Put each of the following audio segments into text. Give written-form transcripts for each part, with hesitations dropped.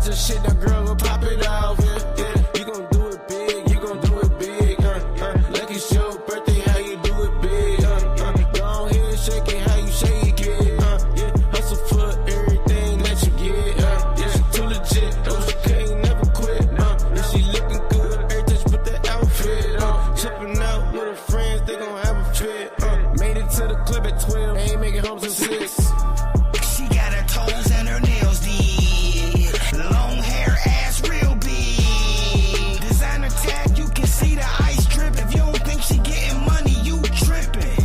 got your shit, that girl will pop it off. Yeah, yeah. You gon' do it big, you gon' do it big. Like it's your birthday, how you do it big. Go ahead, shake it, how you shake it. Yeah, hustle for everything that you get. Yeah, she too legit, oh, she can't never quit. And she looking good, every touch with the outfit. Chipping out with her friends, they gon' have a fit. Made it to the club at 12, ain't making home till 6. She got her toes and her nails did. Long hair, ass real big. Designer tag, you can see the ice drip. If you don't think she getting money, you tripping.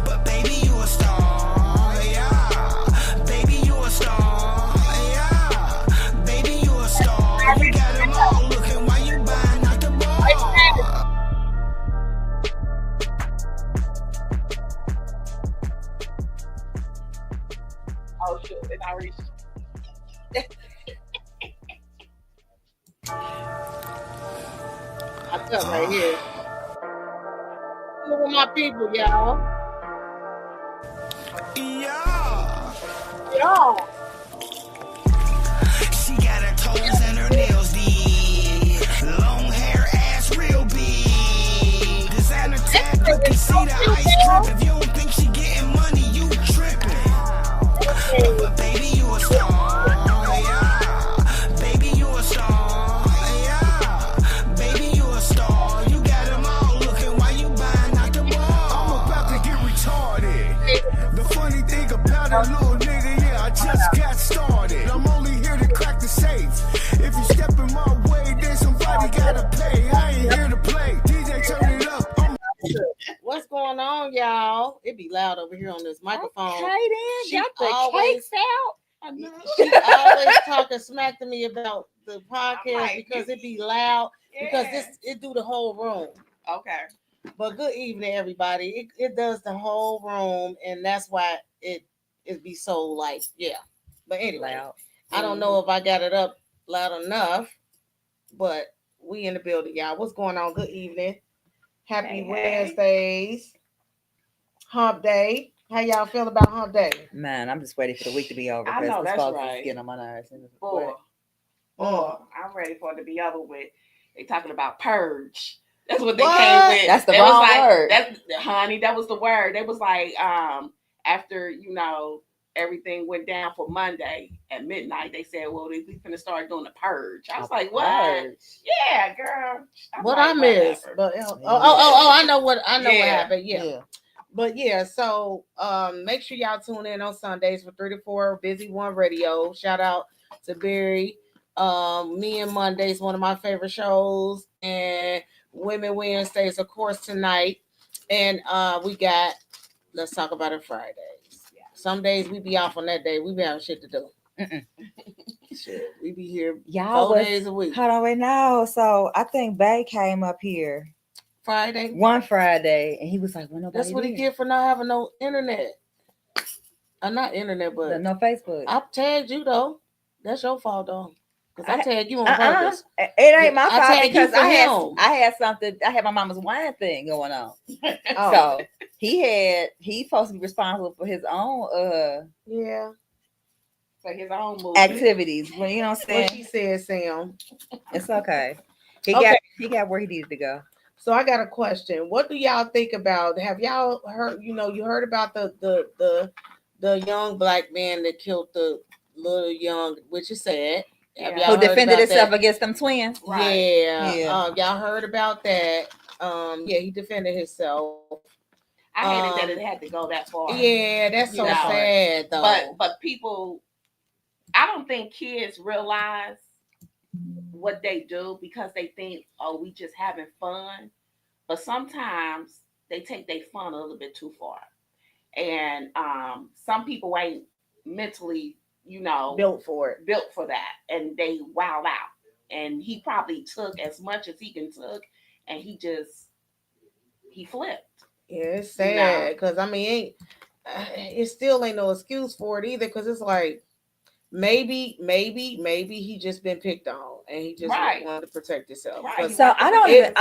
But baby, you a star, yeah. Baby, you a star, yeah. Baby, you a star. You got them all looking while you buying out the bar. Oh shoot, it's already. I felt right here. Look at my people, y'all. Yeah. Y'all. She got her toes and her nails did. Long hair, ass real big. Designer tag, you can see the ice drip. If you don't think she getting money, you tripping. But baby, you a star, yeah. Baby, you a star, yeah. Baby, you a star. You got them all looking while you buying out the bar. I'm about to get retarded. The funny thing about it, little nigga, yeah, I just got started. I'm only here to crack the safe. If you step in my way, then somebody gotta pay. I ain't here to play. DJ, turn it up. What's going on, y'all? It be loud over here on this microphone. Okay, then. She Got the always- cakes out. I know. She always talking smack to me about the podcast Right. because it be loud. Because Yeah. it do the whole room. Okay. But good evening, everybody. It does the whole room, and that's why it be so like, yeah. But anyway, Loud. I don't know if I got it up loud enough, but we in the building, y'all. What's going on? Good evening. Happy Hey, Wednesdays. Hump Day. How y'all feel about Hump Day? Man, I'm just waiting for the week to be over. I know, This that's fall is right. getting on my nerves. Boy, I'm ready for it to be over with. They talking about purge. That's what they What? came with. That's the They was wrong like, word. honey, that was the word. They was like, after everything went down for Monday at midnight, they said, well, we finna start doing the purge. I was like, what? Purge. Yeah, girl. I'm What like, I missed? whatever. But I know what what Yeah. happened. Yeah. But yeah, so make sure y'all tune in on Sundays for 3 to 4 Busy One Radio. Shout out to Barry. Me and Mondays, one of my favorite shows, and Women Wednesdays, of course, tonight. And we got Let's Talk About It Fridays. Yeah. Some days we be off on that day. We be having shit to do. Shit, we be here Y'all 4 was, days a week. Hold on, wait now. So I think Bay came up here Friday. one Friday, and he was like, "Well, nobody." That's what he there. get for not having no internet. Not internet, but No Facebook. I tagged you though. That's your fault though. Because I tagged you on purpose. It ain't my I fault tagged you because for him. I had something. I had my mama's wine thing going on. Oh. So he's supposed to be responsible for his own Yeah. For his own movie. activities. Well, you know what I'm saying? What she said, Sam. It's okay. Okay. He got where he needed to go. So I got a question. What do y'all think about? Have y'all heard? You heard about the young black man that killed the little young, which is sad. Have y'all Who heard defended about himself that? against them twins? Right. Yeah. Y'all heard about that? Yeah, he defended himself. I hated that it had to go that far. Yeah, that's so sad though. But people, I don't think kids realize what they do because they think, oh, we just having fun. But sometimes they take their fun a little bit too far. And some people ain't mentally, built for that. And they wild out. And he probably took as much as he can took, and he flipped. Yeah, it's sad because it still ain't no excuse for it either. Because it's like maybe he just been picked on and he just wanted to protect himself. Right. So I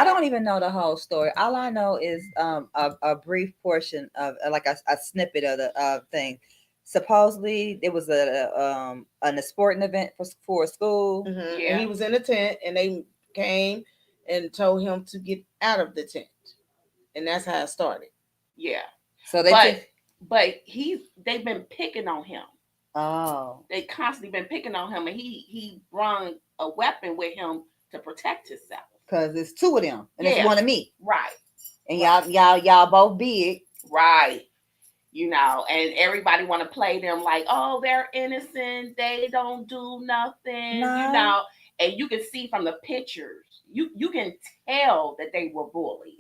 don't even know the whole story. All I know is a brief portion of like a snippet of the thing. supposedly it was a sporting event for a school. Mhm. Yeah. And he was in the tent, and they came and told him to get out of the tent, and that's how it started. Yeah. So they But they've been picking on him. oh, They constantly been picking on him, and he brung a weapon with him to protect himself. because it's two of them, and it's Yeah. one of me, Right. and Right. y'all both big. Right. And everybody want to play them like, oh, they're innocent, they don't do nothing, No. and you can see from the pictures, you can tell that they were bullied.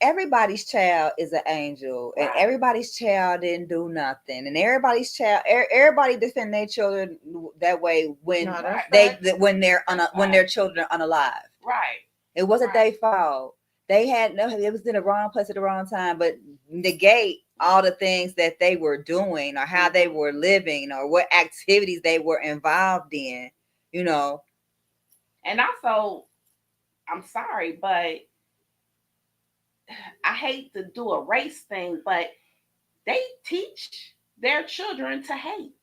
Everybody's child is an angel, and Right. everybody's child didn't do nothing, and everybody's child, everybody defend their children that way when No, that's when right. when their children are unalive. Right. It wasn't Right. their fault. They had it was in the wrong place at the wrong time, but negate all the things that they were doing or how they were living or what activities they were involved in, And also, I'm sorry, but I hate to do a race thing, but they teach their children to hate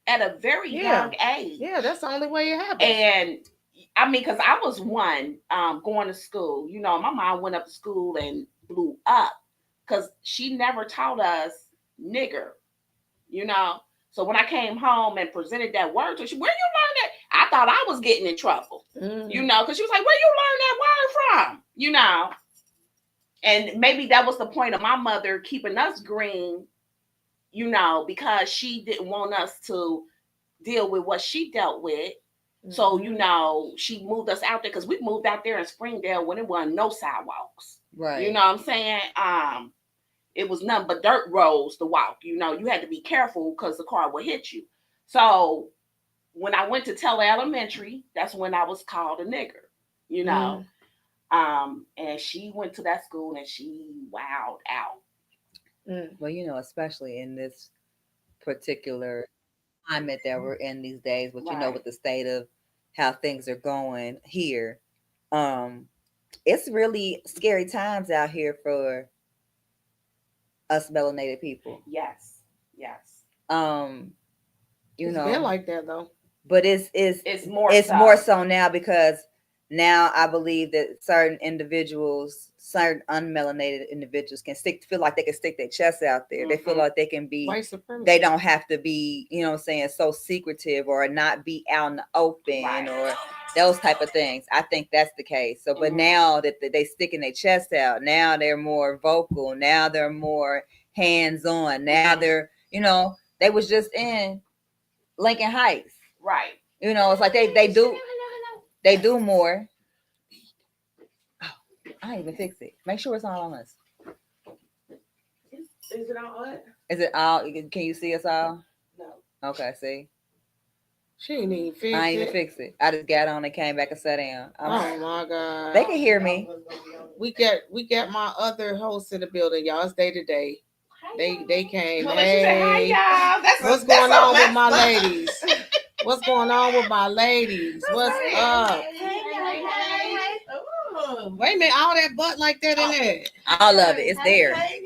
at a very young age. Yeah, that's the only way it happens. And I mean, because I was one going to school. My mom went up to school and blew up because she never taught us nigger. So when I came home and presented that word to her, where you learn that? I thought I was getting in trouble. Because she was like, where you learn that word from? And maybe that was the point of my mother keeping us green, because she didn't want us to deal with what she dealt with. So, she moved us out there because we moved out there in Springdale when there wasn't no sidewalks. Right. You know what I'm saying? It was nothing but dirt roads to walk. You had to be careful because the car would hit you. So when I went to Teller Elementary, that's when I was called a nigger, and she went to that school and she wowed out. Well, especially in this particular climate that we're in these days, but Right. with the state of how things are going here, it's really scary times out here for us melanated people. Yes. It's been like that though. But it's more so now because now I believe that certain unmelanated individuals feel like they can stick their chest out there. They feel like they can be white supremacy. They don't have to be, so secretive or not be out in the open or those type of things. I think that's the case. So, but now that they sticking their chest out, now they're more vocal. Now they're more hands-on. Now they're, they was just in Lincoln Heights. Right. It's like they do more. Oh, I didn't even fix it. Make sure it's all on us. Is it on what? Is it all? Can you see us all? No. Okay, see. She ain't even fix it. I ain't even fix it. I just got on and came back and sat down. Oh my God. They can hear me. We got my other hosts in the building, y'all. It's day to day. They came. Hi, y'all. What's going on with my ladies? What's going on with my ladies? What's up? Wait a minute, all that butt like that in there. All of it. It's there. Hey.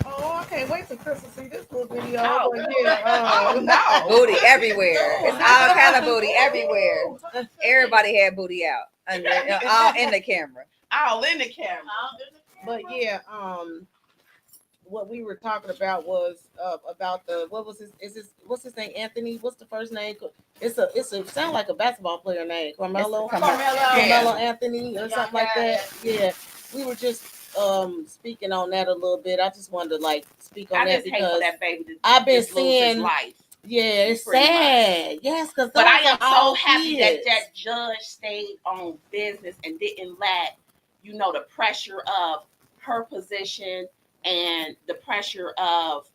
Oh, I can't wait till Crystal see this little video. Oh, no. Booty everywhere. It's all kind of booty everywhere. Everybody had booty out. And all in the camera. All in the camera. But yeah, what we were talking about was about what's his name? Anthony. What's the first name? It's a sound like a basketball player name. Carmelo Anthony or something like that. Yeah. We were just speaking on that a little bit. I just wanted to speak on that because that baby I've been seeing life. Yeah, it's sad. Yes, because but I am so happy that judge stayed on business and didn't let the pressure of her position and the pressure of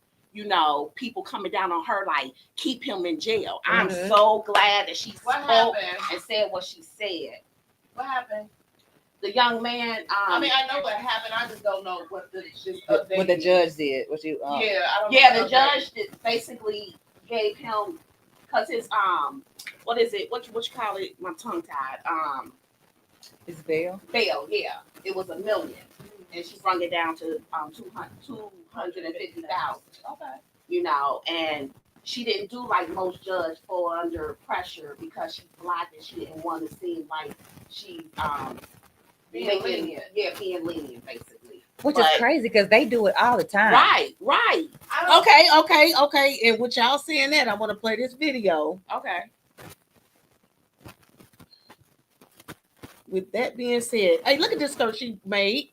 people coming down on her like keep him in jail. I'm so glad that she spoke and said what she said. What happened? The young man. I mean, I know what happened. I just don't know what the judge did. What you? I don't know. The judge basically gave him because his what is it? What you call it? My tongue tied. It's bail. Bail, yeah. It was $1 million. and she brung it down to 250,000. Okay. You know, and she didn't do like most judges fall under pressure because she's black and she didn't want to seem like she's Being lenient. being lenient basically. Which But- is crazy because they do it all the time. Right. Okay. And with y'all saying that, I want to play this video. Okay. With that being said, hey, look at this skirt she made.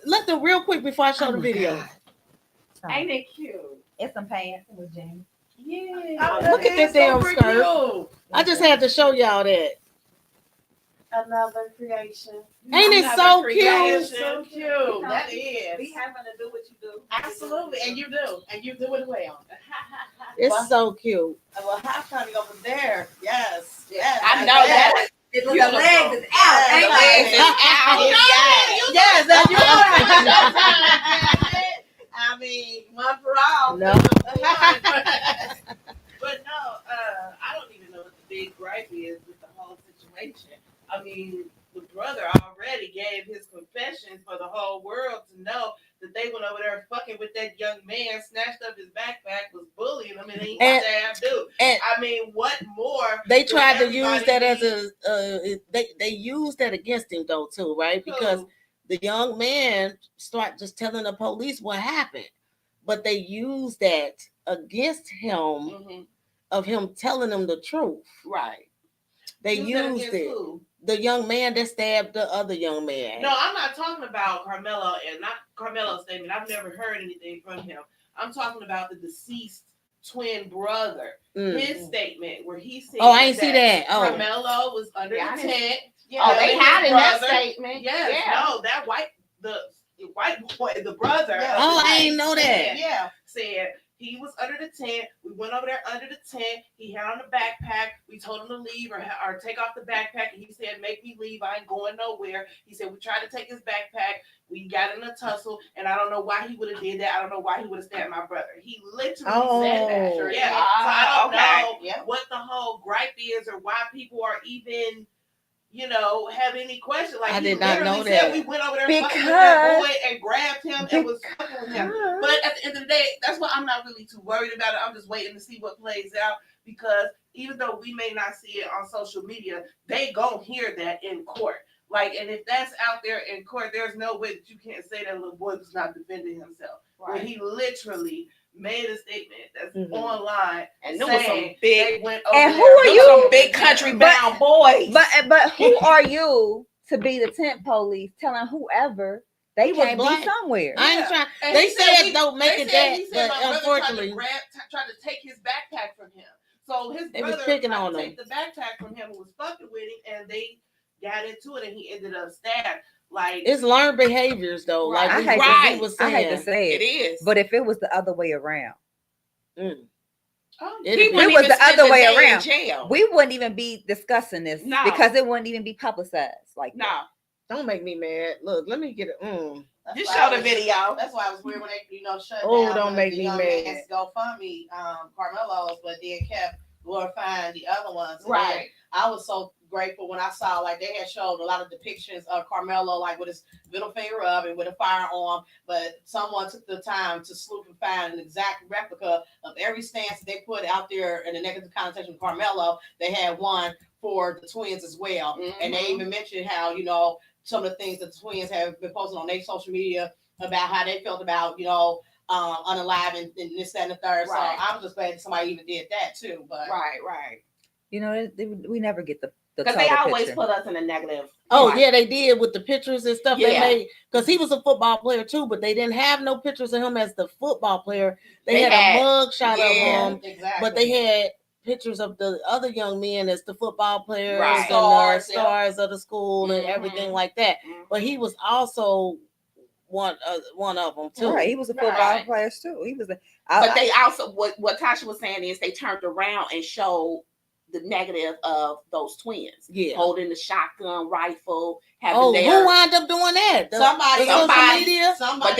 Let them real quick before I show Oh the my video. God. Ain't it cute? It's some pants with Jamie. Yeah. Look at that damn skirt. I just had to show y'all that. Another creation. Ain't it so cute? So cute. That is. Be having to do what you do. Absolutely. And you do. And you do it well. It's so cute. Well, half time over there. Yes. Yes. I know that. The Beautiful. legs is out. The Ain't legs it? is out. Yes, that's you. I mean, one for all. No. But no, I don't even know what the big gripe is with the whole situation. I mean, the brother already gave his confession for the whole world to know that they went over there fucking with that young man, snatched up his backpack, was bullying him, and he And- damn dude. and- I mean, what more? They would tried to use everybody that as need? they used that against him though too, right? Because the young man start just telling the police what happened, but they used that against him Mhm. of him telling them the truth. Right. They Use that used against it. who? The young man that stabbed the other young man. No, I'm not talking about Carmelo and not Carmelo's statement. I've never heard anything from him. I'm talking about the deceased twin brother. Mm. His statement where he said, Oh, I ain't see that. Oh, Carmelo was under Yeah, I the didn't- tent. Oh, they his had in that brother- statement. Yes, Yeah. no, that white boy, the brother. Yeah. of Oh, the I ain't know that. Yeah. said he was under the tent. We went over there under the tent. He had on a backpack. We told him to leave or take off the backpack. And he said, make me leave. I ain't going nowhere. He said, we tried to take his backpack. We got in a tussle. And I don't know why he would have did that. I don't know why he would have stabbed my brother. He literally said that. Oh. Yeah. So I don't okay. know Yeah. what the whole gripe is or why people are even, have any question. Like I he did not literally know said that. we went over there fucking with that Because- boy and grabbed him and was fucking with him. But at the end of the day, that's why I'm not really too worried about it. I'm just waiting to see what plays out because even though we may not see it on social media, they gon' hear that in court. Like, and if that's out there in court, there's no way that you can't say that little boy was not defending himself. When Right. he literally made a statement that's Mhm. online And there was some saying big, they went over And there who are with you? some big country bound boys. But who are you to be the tent police telling whoever they He must can't be blame- somewhere? I ain't trying. And They he said said we- don't make They it said- that, he said but my brother unfortunately, tried to take his backpack from him. So his They was brother picking tried on to him. take the backpack from him and was fucking with him, and they got into it, and he ended up stabbed. Like, it's learned behaviors though. Like I we, hate what to- we was I hate to saying. say It it, is. but if it was the other way around, Mm. oh, It'd He be- wouldn't It was even the spend other way day in around. jail. we wouldn't even be discussing this No. because it wouldn't even be publicized like No. that. Don't make me mad. Look, let me get it. That's Just why show I the was- video. That's why it was weird when they, shut Oh, down. don't make me young mad. man's GoFundMe, Carmelo's, but then kept glorifying the other ones. And then Right. I was so grateful when I saw like they had showed a lot of depictions of Carmelo like with his middle finger up and with a firearm, but someone took the time to sleuth and find an exact replica of every stance that they put out there in the negative connotation of Carmelo. They had one for the twins as well, and they Mhm. even mentioned how some of the things that the twins have been posting on their social media about how they felt about unalive and this, that, and the third. Right. So I was just glad that somebody even did that too. But Right. We never get the Because they total always picture. put us in a negative. Oh light. yeah, they did with the pictures and stuff they Yeah. made. Because he was a football player too, but they didn't have no pictures of him as the football player. They They had had- a mug shot yeah. of him, exactly. but they had pictures of the other young men as the football players Right. and Stars, the yeah. stars of the school and Mhm. everything like that. Mhm. But he was also one of them too. Right, he was a football Right. player too. He was But they also what Tasha was saying is they turned around and showed the negative of those twins Yeah. holding the shotgun rifle, having Oh, their who wound up doing that? Somebody- the social somebody- media. but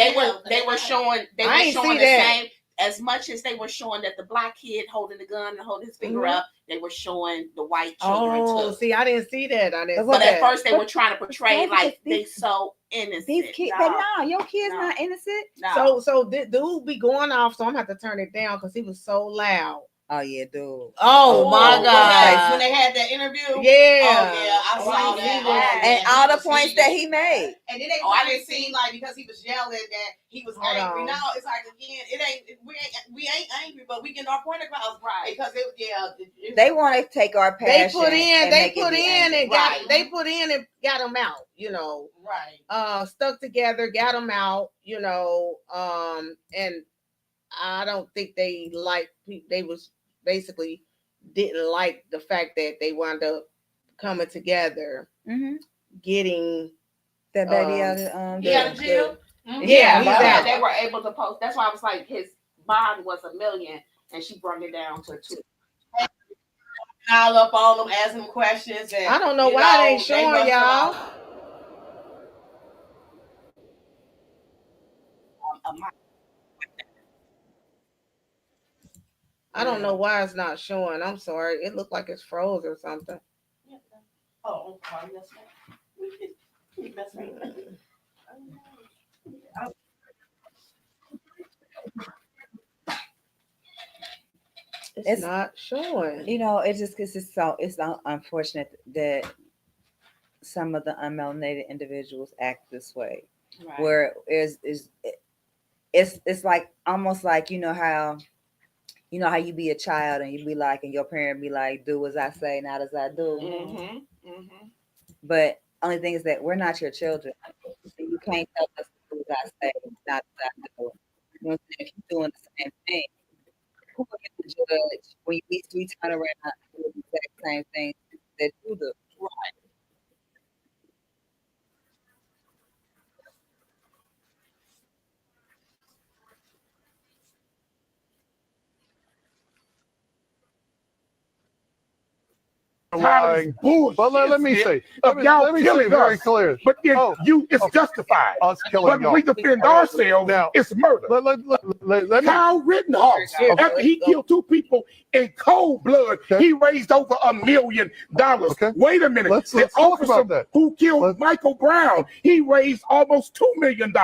they were showing I ain't see the that. same as much as they were showing that the black kid holding the gun and holding his finger Mhm. up, they were showing the white children Oh, too. see, I didn't see that. I didn't. But see But at that. first they But- were trying to portray that's like the they so innocent. These kids, No. but no, your kid's No. not innocent. No. So the dude be going off, so I'm gonna have to turn it down because he was so loud. Oh yeah, dude. Oh my Was that god. when they had that interview? Yeah. Oh yeah, I Oh, saw he that. was- Oh, And man, all the was points heated. that he made. And then they Oh, I probably didn't see- seemed like because he was yelling that he was Hold angry. on. No, it's like again, we ain't angry, but we getting our point across, Right. Because They want to take our They passion. put in, and they make it put be in angry. and got Right. they put in and got them out, you know. right. Stuck together, got them out, you know. And I don't think they was basically didn't like the fact that they wound up coming together, Mhm. getting That baby Um, out of He out of jail. Yeah, he's but out. They were able to post. That's why I was like, his bond was $1 million, and she brought it down to 2. Pile up on them, ask them questions. And, I don't know you why it ain't they showing, must have y'all. all- I don't know why it's not showing. I'm sorry. It looked like it's froze or something. Oh, okay, that's right. That's right. It's not showing. You know, it's so unfortunate that some of the unmelanated individuals act this way. Right. Where it's like almost like you know how you be a child and you be like, and your parent be like, do as I say, not as I do. Mm-hmm. Mm-hmm. But only thing is that we're not your children. So you can't tell us to do as I say, not as I do. You know what I'm saying? If you're doing the same thing, who are you to judge when we turn around and do the exact same thing that you do? Lying bullshit. But let me say, Y'all killing very us. clear. But then it's justified. Us killing But y'all. we defend ourselves. Now, It's murder. Let me. Kyle Rittenhouse, after he killed 2 people in cold blood, Okay. he raised over $1 million. Okay. Wait a minute. Let's The talk about officer that. who killed Michael Brown, he raised almost $2 million.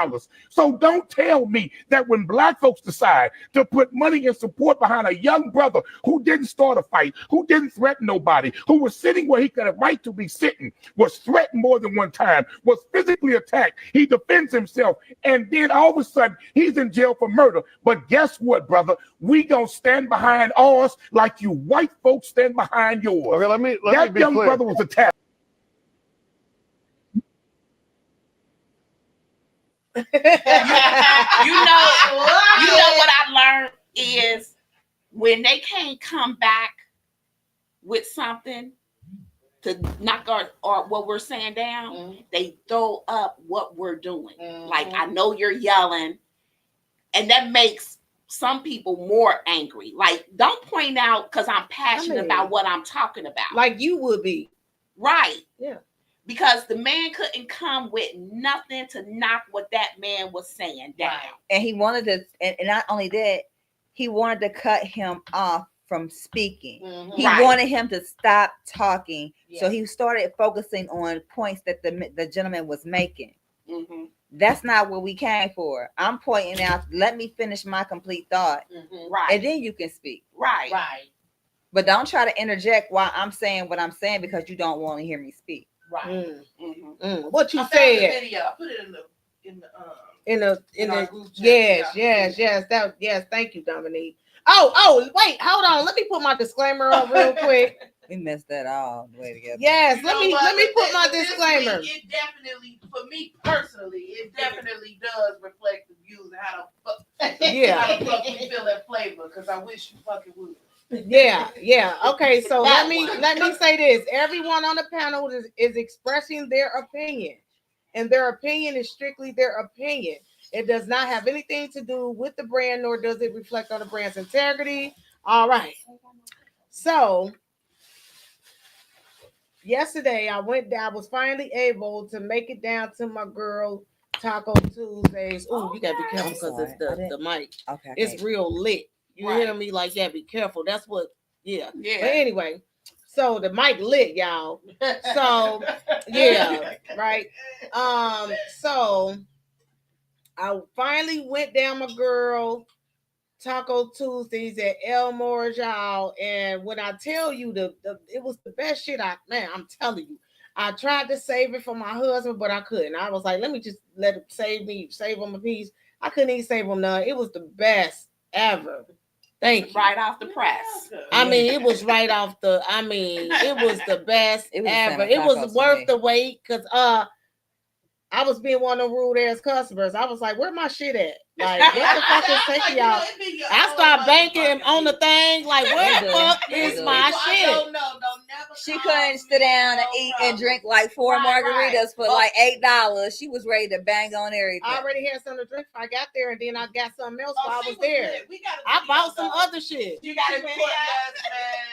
So don't tell me that when black folks decide to put money and support behind a young brother who didn't start a fight, who didn't threaten nobody, who was sitting where he could have right to be sitting, was threatened more than one time, was physically attacked, he defends himself, and then all of a sudden he's in jail for murder. But guess what, brother? We gonna stand behind ours like you white folks stand behind yours. Okay, let me That be young clear. brother was attacked. You know what I learned is when they can't come back with something to knock or what we're saying down, they throw up what we're doing. Like, I know you're yelling, and that makes some people more angry. Like, don't point out because I'm passionate about what I'm talking about. Like you would be. Right. Yeah. Because the man couldn't come with nothing to knock what that man was saying down. And he wanted to, and not only that, he wanted to cut him off from speaking. He wanted him to stop talking. So he started focusing on points that the gentleman was making. Mm-hmm. That's not what we came for. I'm pointing out, let me finish my complete thought. Right. And then you can speak. Right. But don't try to interject while I'm saying what I'm saying because you don't want to hear me speak. What you I found the said video. I put it in our the group chat. yes. Thank you, Dominique. Oh, wait, hold on. Let me put my disclaimer on real quick. We messed that all the way together. Yes, You let know me what? put my This disclaimer. week, it definitely, for me personally, it definitely does reflect the views and how the fuck we feel that flavor. Because I wish you fucking would. Yeah. Okay, so That let me say this. Everyone on the panel is expressing their opinion, and their opinion is strictly their opinion. It does not have anything to do with the brand, nor does it reflect on the brand's integrity. All right. So yesterday I was finally able to make it down to my girl Taco Tuesdays. Oh, you gotta be careful because it's the mic. Okay. It's real lit. You hear me? Like, yeah, be careful. That's what, yeah. But anyway, So the mic lit, y'all. So yeah, right. So I finally went down my girl Taco Tuesdays at Elmore's, y'all. And when I tell you it was the best shit I'm telling you. I tried to save it for my husband, but I couldn't. I was like, let me just let it save him a piece. I couldn't even save him none. It was the best ever. Thank you. Right off the press. I mean, it was right off the. I mean, it was the best It was ever. salmon It was tacos for worth me. the wait because I was being one of the rude ass customers. I was like, where my shit at? Like, what the fuck is taking y'all? I start banking on the thing. Like, where the fuck is my shit? Don't never. She couldn't sit down and eat and drink like 4 margaritas for like $8. She was ready to bang on everything. I already had something to drink before I got there, and then I got something else while I was Good. there. I bought some other shit. You got it, man.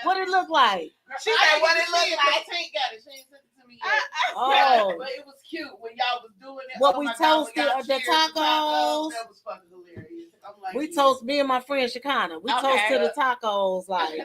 What it look like? She said what it looked like. Tank got it. She ain't sent it to me yet. Oh. But it was cute when y'all was doing it. What Oh we my God, when toasted y'all the cheered tacos. That was fucking hilarious. I'm like, We toast me and my friend Shakana. We toast to the tacos, like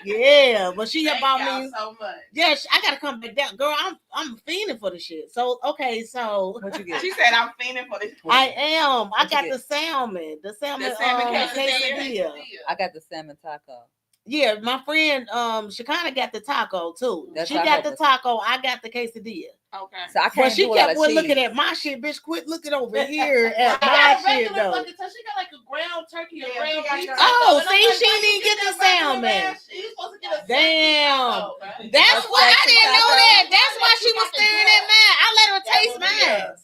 yeah. But she had bought me so much. Yeah, I gotta come back down, girl. I'm fiending for the shit. So okay, so What you get? She said I'm fiending for this. I am. I What you got get? the salmon quesadilla. quesadilla. I got the salmon taco. Yeah, my friend Shakana got the taco too. That She taco got the was- taco. I got the quesadilla. Okay. So I But can't she do a lot kept of cheese. looking at my shit, bitch. Quit looking over here I at got my a shit regular though. fucking touch. She got like a ground turkey, a Yeah, ground she got beef. your- taco. Oh, And I'm see, like, she why didn't you get the that regular salmon. ass shit? You supposed to get a Damn. taco, right? That's A why I sexy didn't know taco. that. That's why she was staring at mine. I let her That taste was it. mine.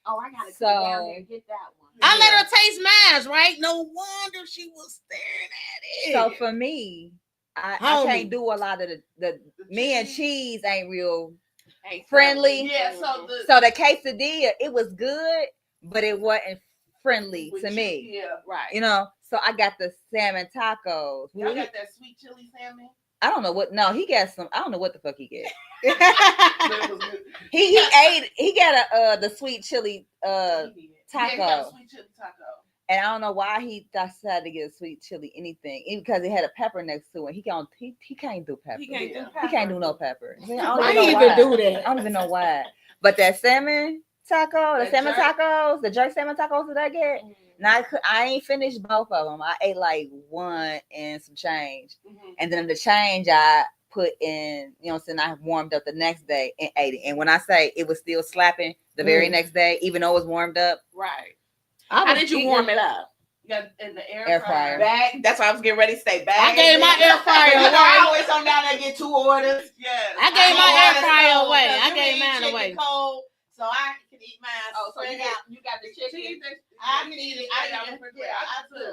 Oh, I gotta So- come down there and get that one. I let her taste mine, right? No wonder she was staring at it. So for me, I Homie. can't do a lot of the me and cheese ain't real Hey, friendly. Yeah, So the quesadilla, it was good, but it wasn't friendly with to me. Yeah, Right. You know, so I got the salmon tacos. y'all got that sweet chili salmon. I don't know what. No, he got some. I don't know what the fuck he get. But it was good. He ate. He got the sweet chili Yeah, he taco. got a sweet chili taco. And I don't know why he decided to get a sweet chili anything, even because it had a pepper next to it. He can't do pepper. He can't do Yeah. He can't do no pepper. I don't Why even you know even why. do I that? don't even know why. But that salmon taco, the That salmon jerk? tacos, the jerk salmon tacos that I get. Now I ain't finished both of them. I ate like one and some change, Mhm. and then the change I put in. You know, what I'm saying, I warmed up the next day and ate it. And when I say it was still slapping the very next day, even though it was warmed up, Right. I How was did you eating- warm it up? You got in the Air fryer. Bag. That's why I was getting ready to say bag. I gave my air fryer You know, away. I always come down there and get 2 orders. Yes. I gave my air fryer cold, away. 'cause I you gave eat mine chicken away. cold, so I can eat mine. Oh, so spread you out. got the chicken. I can eat it. I do.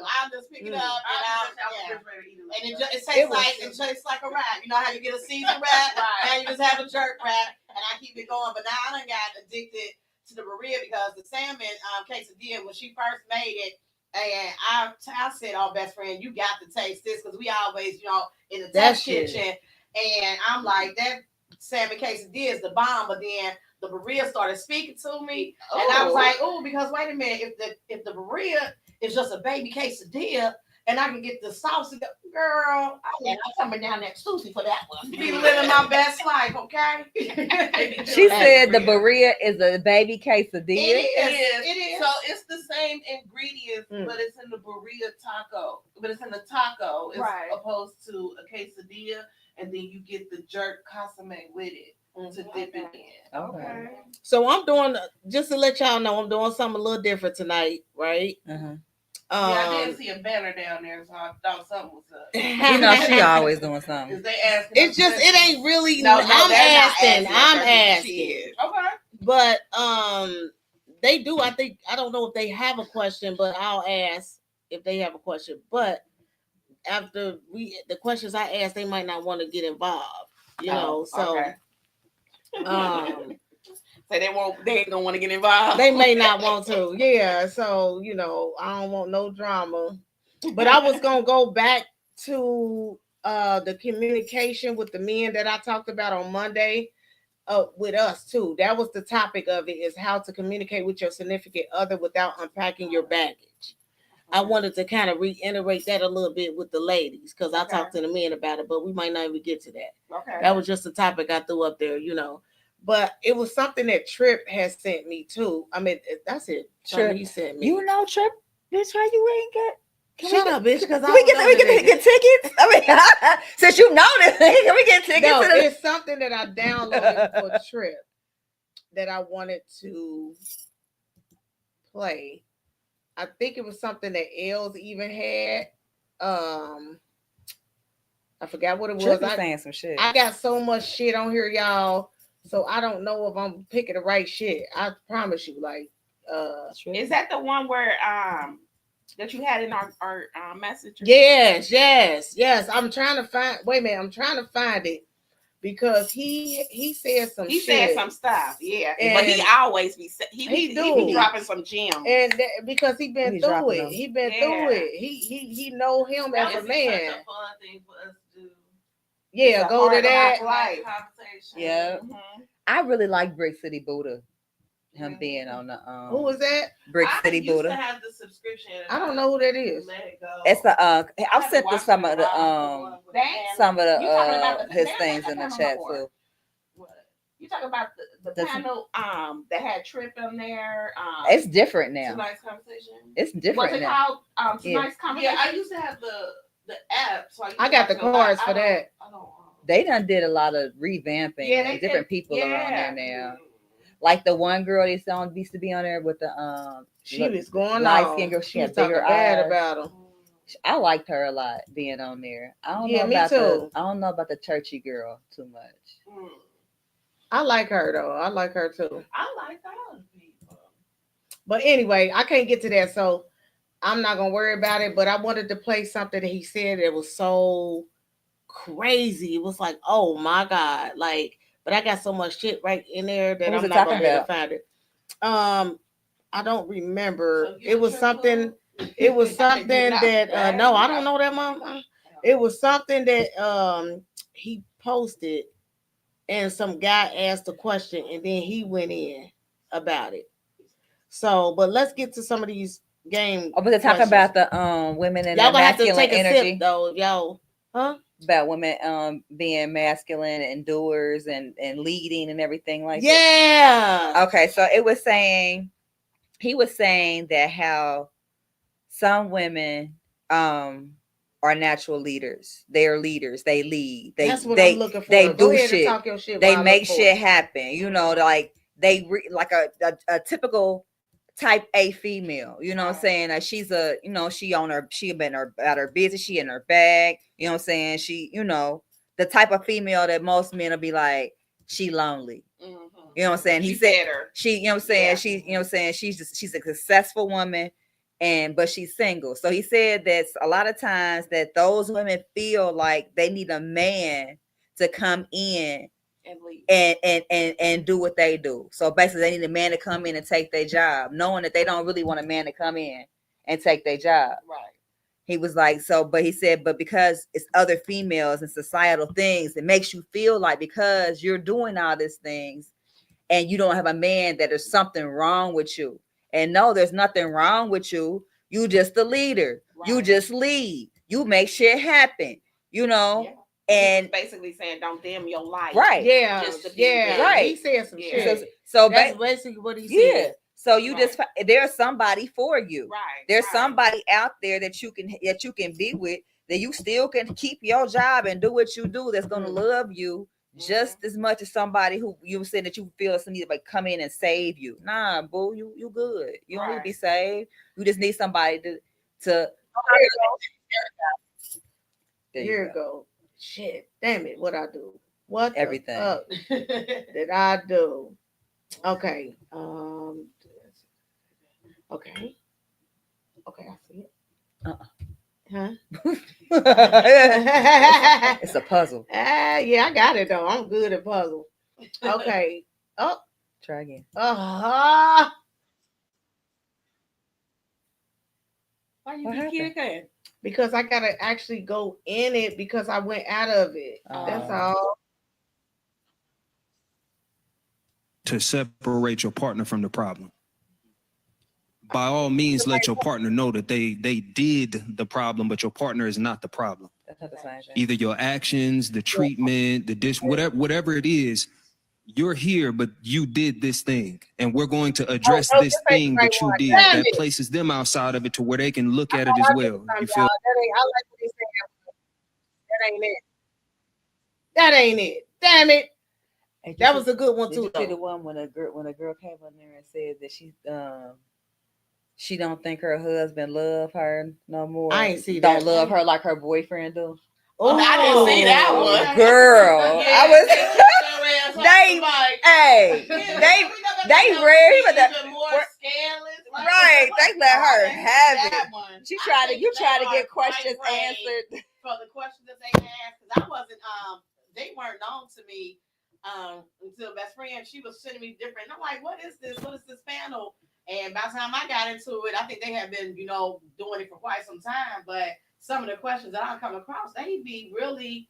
I'll just pick it up and and it tastes like a wrap. You know how you get a seasoned wrap, Right. and you just have a jerk wrap, and I keep it going. But now I done got addicted to the Berea because the salmon quesadilla when she first made it. And I said, "Oh, best friend, you got to taste this because we always, in the That test shit. kitchen." And I'm like, that salmon quesadilla is the bomb. But then the Berea started speaking to me, and I was like, "Oh, because wait a minute, if the Berea is just a baby quesadilla, and I can get the sauce, girl, I'm coming down next Tuesday for that one. Be living my best life, okay?" she said the Berea is a baby quesadilla. It is. So it's the same ingredients, Mm. but it's in the Berea taco. But it's in the taco as Right. opposed to a quesadilla, and then you get the jerk consomme with it to dip it in. Okay. So I'm doing, just to let y'all know, I'm doing something a little different tonight, right? Uh-huh. Yeah, I didn't see a banner down there, so I thought something was up. You know she always doing something. Is they asking? It's just, it ain't really. No, I'm they're not asking. asking. I'm They're asking. Okay. But they do. I think, I don't know if they have a question, but I'll ask if they have a question. But after the questions I ask, they might not want to get involved. You know, so okay. um, So they ain't gonna want to get involved. they may not want to. Yeah. So I don't want no drama. But I was gonna go back to the communication with the men that I talked about on Monday. With us too. That was the topic of it, is how to communicate with your significant other without unpacking your baggage. I wanted to kind of reiterate that a little bit with the ladies because I Okay. talked to the men about it, but we might not even get to that. Okay. That was just a topic I threw up there, you know. But it was something that Trip has sent me too. I mean, that's it. Something Trip, he sent me. you know, Trip, bitch, why you ain't get? Shut up, bitch, because I Can we don't know get today. tickets? I mean, since you know this, can we get tickets? No, to the- it's something that I downloaded for Trip that I wanted to play. I think it was something that Els even had. I forgot what it was. Trip is saying some shit. I got so much shit on here, y'all. So I don't know if I'm picking the right shit. I promise you, like, Is that the one where that you had in our message? yes. I'm trying to find. Wait a minute, I'm trying to find it because he said some. He shit. said some stuff, yeah. And but he always be he do. be dropping some gems, and because he been He's through dropping it. them. He been Yeah. through it. He know him That as a was man. such a fun thing for us to do. Yeah, It's a go part to of our that. life. Conversation. Yeah. Mhm. I really like Brick City Buddha. Him being on the Who was that? Brick I City used to Buddha. have the subscription. And I don't know who that is. Let it go. It's the I I'll haven't send to watched some it of in a the while. some of You talking about the his they don't things have in the that chat no more. too. What? You talking about the Does- panel that had Trip in there? It's different now. Tonight's conversation. It's was different it now. called tonight's conversation? Yeah, I used to have the app, so I got the watch it a lot. cards for that. I don't. They done did a lot of revamping. Yeah, they Different did. people are on Yeah. there now. Like the one girl they used to be on there with the She was going light on. skin girl. She She was had talking bigger bad eyes. about him. I liked her a lot being on there. I don't Yeah, know me about too. I don't know about the churchy girl too much. I like her though. I like her too. I like all the people. But anyway, I can't get to that, so I'm not gonna worry about it. But I wanted to play something that he said that was so crazy. It was like, oh my god, like. But I got so much shit right in there that What was I'm it not gonna talking be able to about? find it. I don't remember. So you It was Trip something. Club? It was something You're not that bad. no, I don't know that, mom. It was something that he posted, and some guy asked a question, and then he went in about it. So, but let's get to some of these game. Oh, but they're talking questions. about the women and Y'all their gonna have to masculine take a energy. sip though, if y'all, huh? About women being masculine and doers and leading and everything like that. Yeah. Okay, so he was saying that how some women are natural leaders. They are leaders. They lead. That's what I'm looking for. They Go do ahead shit. and talk your shit. They while I make look for shit it. happen. You know, like like a typical type A female. You know what I'm saying? Like she's a, you know, she been about her business. She in her bag. You know what I'm saying? She, you know, the type of female that most men will be like, she lonely. Mhm. You know what I'm saying? He She said better. she, you know what I'm saying? Yeah. She, you know what I'm saying? She's a successful woman but she's single. So he said that a lot of times that those women feel like they need a man to come in And leave. and do what they do. So basically they need a man to come in and take their job, knowing that they don't really want a man to come in and take their job. Right. He was like, so, but he said, but because it's other females and societal things, it makes you feel like because you're doing all these things and you don't have a man, that there's something wrong with you. And no, there's nothing wrong with you. You just the leader. Right. You just lead. You make shit happen, you know? Yeah. And He was basically saying, don't dim your light. right. Yeah, Just to be yeah, there. Right. He said some Yeah. shit. So That's basically what he yeah. said. So you Right. just, there's somebody for you. Right. There's right. somebody out there that you can be with, that you still can keep your job and do what you do, that's gonna love you just as much as somebody who you said that you feel somebody like come in and save you. Nah, boo, you good. You don't need to be saved. You just need somebody to Here you go. Shit, damn it, what I do? What Everything. the fuck did I do? Okay. Okay. Okay, I see it. Huh? It's a puzzle. Yeah, I got it though. I'm good at puzzle. Okay. Oh. Try again. Uh-huh. Why you What keep happened? kicking? Because I gotta actually go in it because I went out of it. That's all. To separate your partner from the problem. by all means, let your partner know that they did the problem, but your partner is not the problem. That's not the same thing. Either your actions, the treatment, the dish, whatever it is, you're here, but you did this thing, and we're going to address this thing that you did. That places them outside of it to where they can look at it as well. You feel? I like what they said. That ain't it. That ain't it. Damn it. Hey, That was a good one did too. you see the Though. one when a girl came on there and said that she don't think her husband love her no more. I ain't see don't that. love her like her boyfriend do. Oh, I didn't see that one. Girl, Yeah, I was. they Hey, they rare, but that even more scandalous. right. They let her have it. One. She I tried to. think You they try to are get questions quite answered. for the questions that they asked, because I wasn't they weren't known to me until best friend. She was sending me different. And I'm like, what is this panel? And by the time I got into it, I think they had been, doing it for quite some time. But some of the questions that I come across, they be really,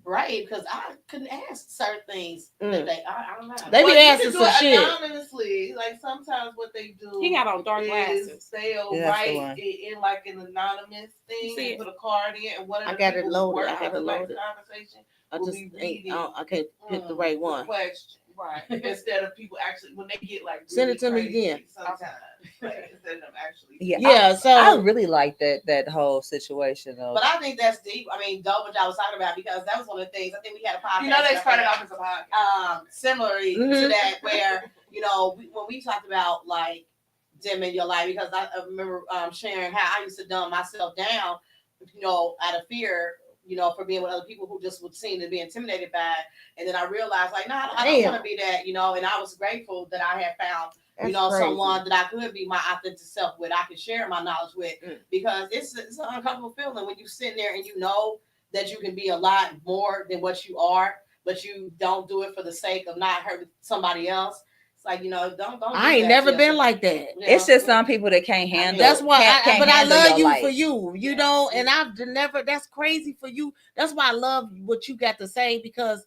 brave, because I couldn't ask certain things that I don't know. They be you asking can do some it shit. anonymously. Like sometimes what they do, He got on dark is glasses. they'll Yeah, that's the write one. it in like an anonymous See thing it? and put a card in, and one of I the got it people who loaded. work I got for it the loaded. conversation I will just be ain't, reading I can't pick the right one. question. Right. Instead of people actually, when they get like Send it to me crazy again. sometimes, like, instead of them actually. Yeah, So I really like that whole situation of. But I think that's deep. Dope what y'all was talking about, because that was one of the things. I think we had a podcast. They started off as a podcast. Similarly to that, where when we talked about like dimming your light, because I remember sharing how I used to dumb myself down, out of fear, for being with other people who just would seem to be intimidated by it. And then I realized, like, no, I don't want to be that, and I was grateful that I had found, someone that I could be my authentic self with, I could share my knowledge with, because it's an uncomfortable feeling when you sit there and you know that you can be a lot more than what you are, but you don't do it for the sake of not hurting somebody else. It's like, don't. I ain't never been like that. It's just some people that can't handle. That's why. But I love you life. for you. You know, and I've never. That's crazy for you. That's why I love what you got to say, because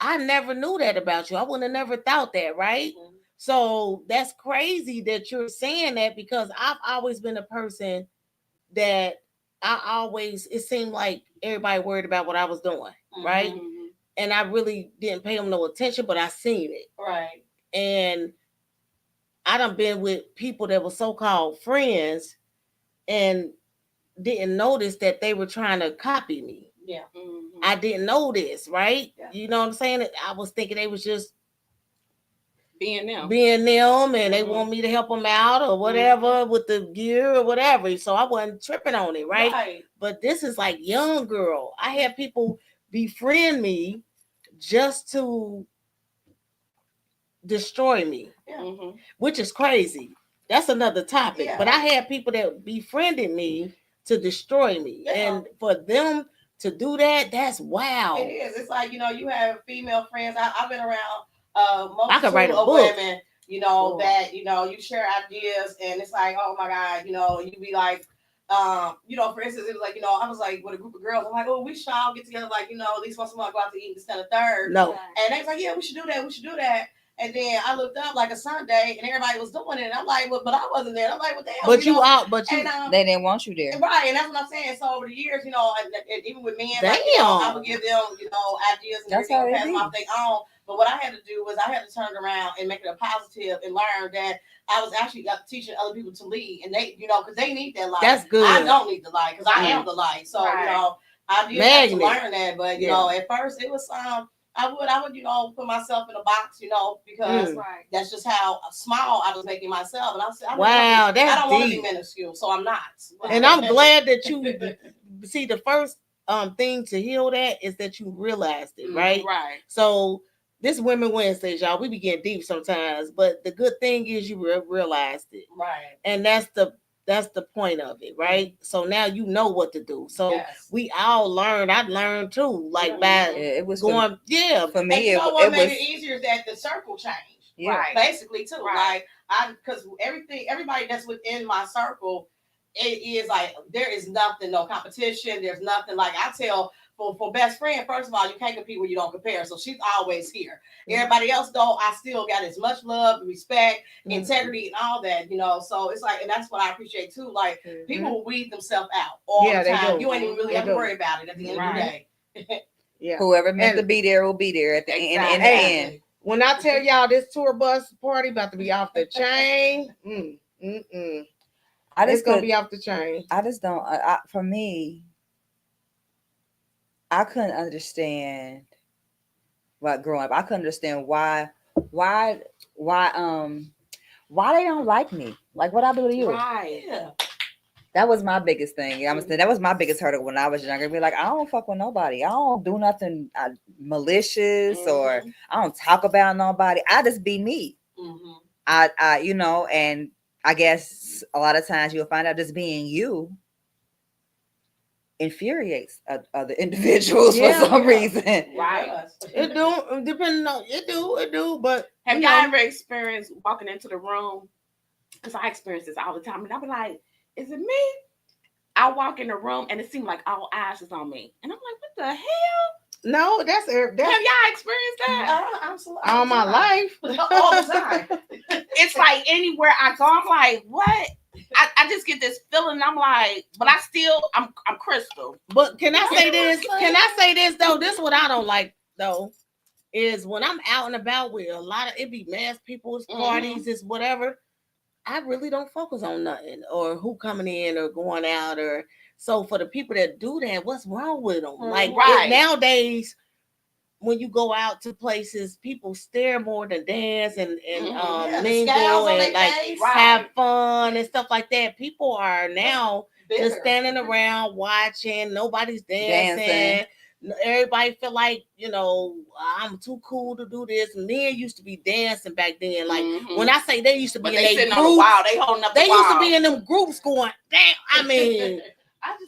I never knew that about you. I wouldn't have never thought that, right? Mm-hmm. So that's crazy that you're saying that, because I've always been a person that it seemed like everybody worried about what I was doing, right? Mm-hmm. And I really didn't pay them no attention, but I seen it. Right. And I done been with people that were so-called friends and didn't notice that they were trying to copy me. Yeah. Mm-hmm. I didn't know this, right? Yeah. You know what I'm saying? I was thinking they was just being them, and they want me to help them out or whatever with the gear or whatever. So I wasn't tripping on it, right? But this is like young girl. I had people befriend me just to destroy me, which is crazy. That's another topic. Yeah. But I had people that befriended me to destroy me, and for them to do that, that's wow. It is. It's like, you have female friends. I've been around I could write a of book. Women, that you share ideas, and it's like, oh my God, you be like, for instance, it was like, I was like with a group of girls. I'm like, oh, we should all get together, like, at least once a month, go out to eat, this, kind of third. No. And they was like, yeah, we should do that. And then I looked up like a Sunday, and everybody was doing it. And I'm like, well, but I wasn't there. I'm like, what the hell? They didn't want you there, right? And that's what I'm saying. So over the years, and even with men, like, I would give them, ideas and that's how pass my thing on. But what I had to do was I had to turn around and make it a positive and learn that I was actually teaching other people to lead, and they, because they need that light. That's good. I don't need the light, because I am the light. So I did have to learn that. But at first it was I would, put myself in a box, because that's just how small I was making myself. And I said, I don't want to be minuscule, so I'm not. And I'm glad that you see, the first thing to heal that is that you realized it, right? Right. So this Women Wednesdays, y'all, we be getting deep sometimes, but the good thing is you realized it. Right. And that's the point of it, right? So now you know what to do. So we all learned. I learned too, like by it was going. For me, what made it easier is that the circle changed. Yeah. Right. Basically too. Right. Like because everybody that's within my circle, it is like there is nothing, no competition. There's nothing. Like I tell for best friend, first of all, you can't compete where you don't compare. So she's always here. Everybody else though, I still got as much love, respect, integrity, and all that, So it's like, and that's what I appreciate too. Like people will weed themselves out all the time. You ain't even really have to worry about it at the end of the day. Yeah. Whoever meant to be there will be there at the end. When I tell y'all this tour bus party about to be off the chain, it's gonna be off the chain. I just don't. For me, I couldn't understand what growing up. I couldn't understand why they don't like me. Like what I do to you. Right. Yeah. That was my biggest thing. That was my biggest hurdle when I was younger. Be like, I don't fuck with nobody. I don't do nothing malicious or I don't talk about nobody. I just be me. I and I guess a lot of times you'll find out just being you infuriates other individuals for some reason. Right. It do, depending on it do. But have y'all ever experienced walking into the room? Because I experience this all the time, and I'll be like, is it me? I walk in the room and it seems like all eyes is on me. And I'm like, what the hell? No, that's have y'all experienced that? Absolutely. All my life. All the time. It's like anywhere I go, I'm like, what? I just get this feeling. I'm like, but I'm Crystal. But can I say this? Can I say this though? This is what I don't like though. Is when I'm out and about with a lot of it be mass people's parties, it's whatever. I really don't focus on nothing or who coming in or going out or so for the people that do that, what's wrong with them? Like nowadays, when you go out to places, people stare more than dance and mingle and like have fun and stuff like that. People are now just standing around watching. Nobody's dancing. Everybody feel like, I'm too cool to do this. Men used to be dancing back then. Like when I say they used to be in their groups, they holding up they used to be in them groups going, damn, I mean,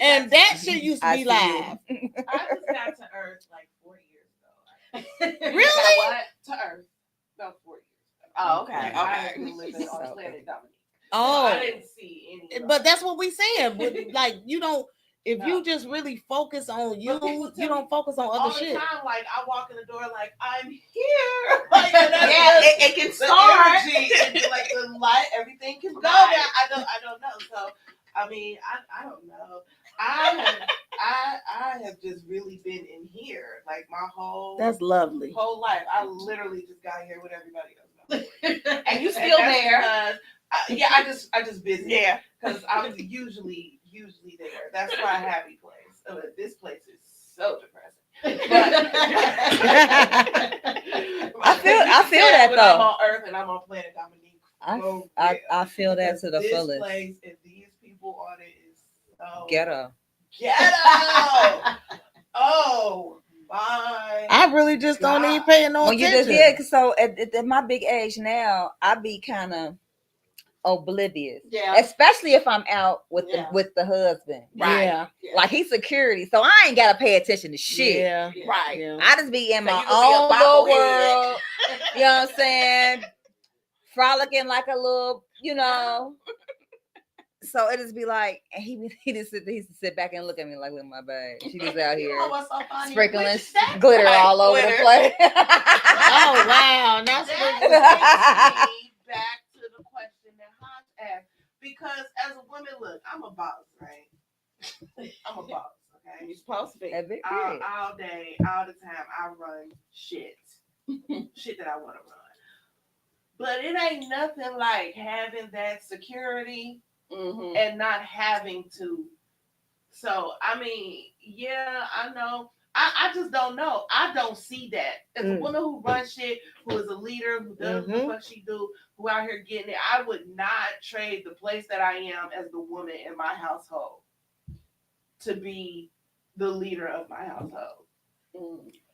and that shit used to be live. I just got to Earth like 4 years ago. Really? What? To Earth about 4 years ago. Oh, okay. I been living on planet Dominique. Oh, I didn't see any. But that's what we saying. Like you don't. If you just really focus on you don't focus on other shit. All the time, like I walk in the door, like I'm here. Like, it can start. Energy and, like the light, everything can go there. I don't know. So I mean, I don't know. I have just really been in here, like my whole. That's lovely. Whole life. I literally just got here with everybody else. And you still there? I just busy. Yeah, because I'm usually there. That's my happy place. This place is so depressing. But I feel that though. I'm on Earth and I'm on planet Dominique. I feel that to the fullest. This place and these people on it is so ghetto. Oh my! I really just don't even pay no attention. So at my big age now, I be kind of oblivious, especially if I'm out with the husband, right? Like he's security, so I ain't gotta pay attention to shit, right? Yeah. I just be in my own little world, you know what I'm saying? Frolicking like a little, So it just be like, and he just sit back and look at me like, look, my babe, she just out here sprinkling glitter all over the place. Oh wow, that's back to the question that Hodge asked, because as a woman, look, I'm a boss, right? I'm a boss, okay? You're supposed to be. All day, all the time, I run shit that I want to run. But it ain't nothing like having that security and not having to. So, I mean, I know. I just don't know. I don't see that. As a woman who runs shit, who is a leader, who does what she do, who out here getting it, I would not trade the place that I am as the woman in my household to be the leader of my household.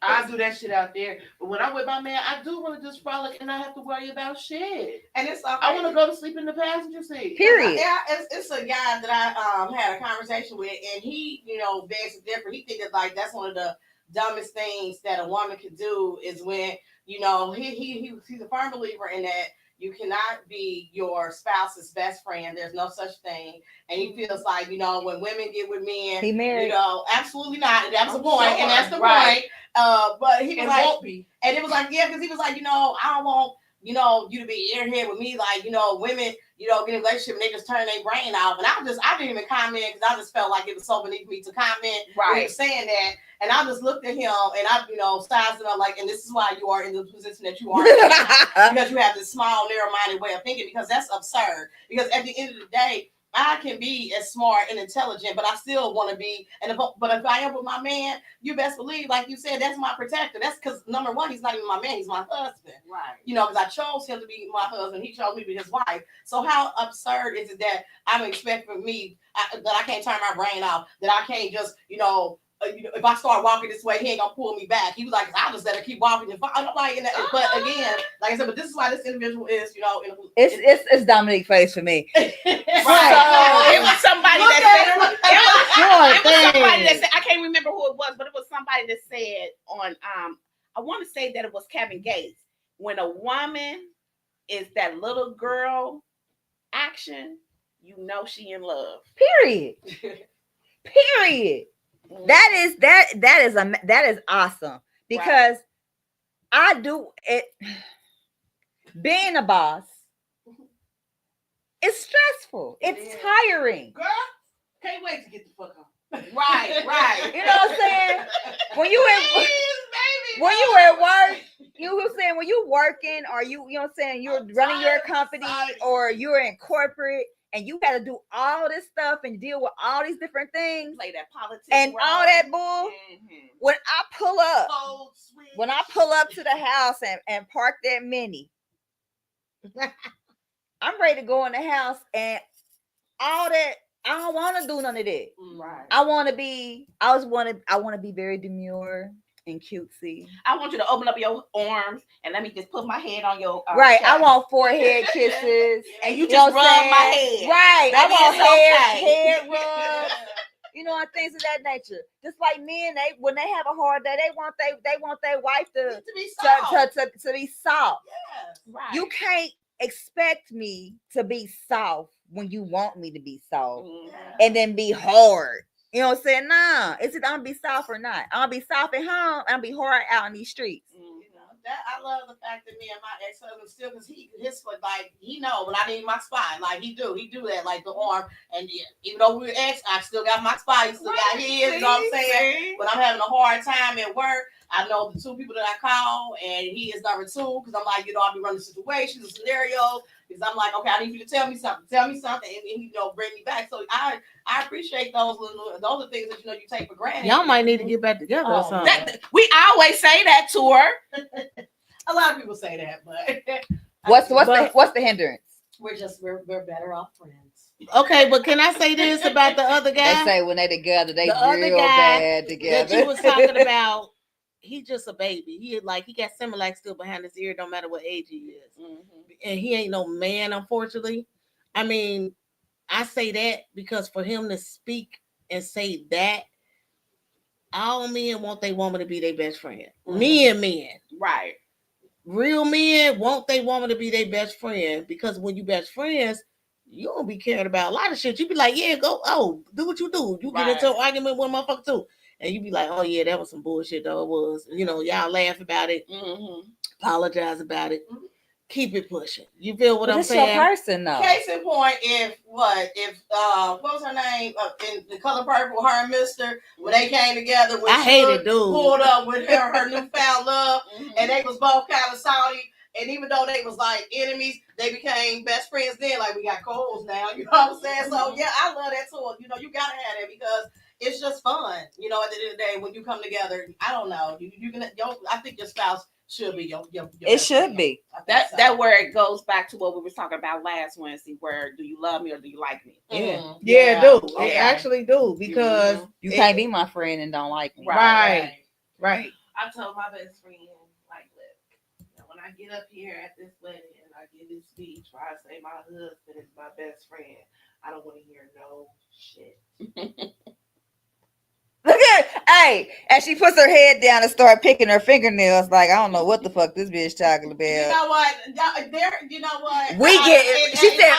I do that shit out there. But when I'm with my man, I do want to just frolic and not have to worry about shit. And it's okay. I want to go to sleep in the passenger seat. Period. Yeah, it's a guy that I had a conversation with, and he, begs different. He thinks that like that's one of the dumbest things that a woman could do is when, he's a firm believer in that, you cannot be your spouse's best friend. There's no such thing. And he feels like, you know, when women get with men, He married. you know, absolutely not. That's the I'm point, sure. and that's the Right. point. But he was And like, won't be. and it was like, yeah, because he was like, you know, I don't want, you know, you to be airhead with me, like, you know, women, you know, get in a relationship and they just turn their brain off. And I didn't even comment because I just felt like it was so beneath me to comment when he Right. was saying that. And I just looked at him and I, you know, sized him up like, and this is why you are in the position that you are now, because you have this small, narrow-minded way of thinking, because that's absurd. Because at the end of the day, I can be as smart and intelligent, but I still want to be. But if I am with my man, you best believe, like you said, that's my protector. That's because number one, he's not even my man; he's my husband. Right. You know, because I chose him to be my husband. He chose me to be his wife. So how absurd is it that I'm expecting that I can't turn my brain off, that I can't just, you know, if I start walking this way, he ain't gonna pull me back. He was like, I'll just let her keep walking. And I'm like, but again, like I said, but this is why this individual is, you know, It's Dominique face for me. Right. It was somebody that said, it was somebody that said, I can't remember who it was, but it was somebody that said on I want to say that it was Kevin Gates. When a woman is that little girl action, you know she in love. Period. Period. That is awesome, because I do it. Being a boss, it's stressful. It's tiring. Girl, can't wait to get the fuck on. Right. You know what I'm saying? When you at work, you were saying when you working, or you know what I'm saying, you're running your company, or you're in corporate, and you got to do all this stuff and deal with all these different things, Play that politics and role. all that bull. Mm-hmm. When I pull up to the house and park that Mini, I'm ready to go in the house, and all that. I don't want to do none of that. Right. I want to be very demure and cutesy. I want you to open up your arms and let me just put my head on your right. chest. I want forehead kisses, and you just rub my head. Right. Baby, I want it's head rubs. You know, and things of that nature. Just like men, when they have a hard day, they want their wife to be soft. to be soft. Yes. Right. You can't expect me to be soft when you want me to be soft, and then be hard. You know what I'm saying? Nah, is it I'm gonna be soft or not? I'm gonna be soft at home. I'm gonna be hard out in these streets. You know, that I love the fact that me and my ex-husband still, because his foot, like, he know when I need my spot, like he do that, like the arm, and even though we were ex, I still got my spot, he still got his. You know what I'm saying? When I'm having a hard time at work, I know the two people that I call, and he is number two, because I'm like, you know, I'll be running situations, scenarios, because I'm like, okay, I need you to tell me something, and you know, bring me back. So I appreciate those are things that, you know, you take for granted. Y'all might need to get back together or something. We always say that to her. A lot of people say that, but What's the hindrance? We're better off friends. Okay, but can I say this about the other guy? They say when they together, they The other real guy bad together. that you was talking about, he just a baby. He got Similac still behind his ear, no matter what age he is. And he ain't no man, unfortunately. I mean, I say that because for him to speak and say that, all men want their woman to be their best friend. Men. Right. Real men want their woman to be their best friend, because when you best friends, you don't be caring about a lot of shit. You be like, yeah, do what you do. You get into an argument with a motherfucker too. And you be like, oh yeah, that was some bullshit though. It was. You know, y'all laugh about it, apologize about it, keep it pushing. You feel what I'm saying? It's your person though. Case in point, if what was her name in The Color Purple, her and Mister, when they came together, when I hated dude pulled up with her newfound love, and they was both kind of salty. And even though they was like enemies, they became best friends then. Like, we got coals now, you know what I'm saying? So yeah, I love that too. You know, you gotta have that because it's just fun. You know, at the end of the day, when you come together, I don't know. You can. I think your spouse should be your it should be. That where it goes back to what we were talking about last Wednesday, where do you love me or do you like me? Yeah, it do. It actually do, because you can't be my friend and don't like me. Right. I told my best friend, like, look, when I get up here at this wedding and I give this speech where I say my husband is my best friend, I don't want to hear no shit. Look at her. Hey, and she puts her head down and start picking her fingernails. Like, I don't know what the fuck this bitch talking about. You know what? You know what? We get. She said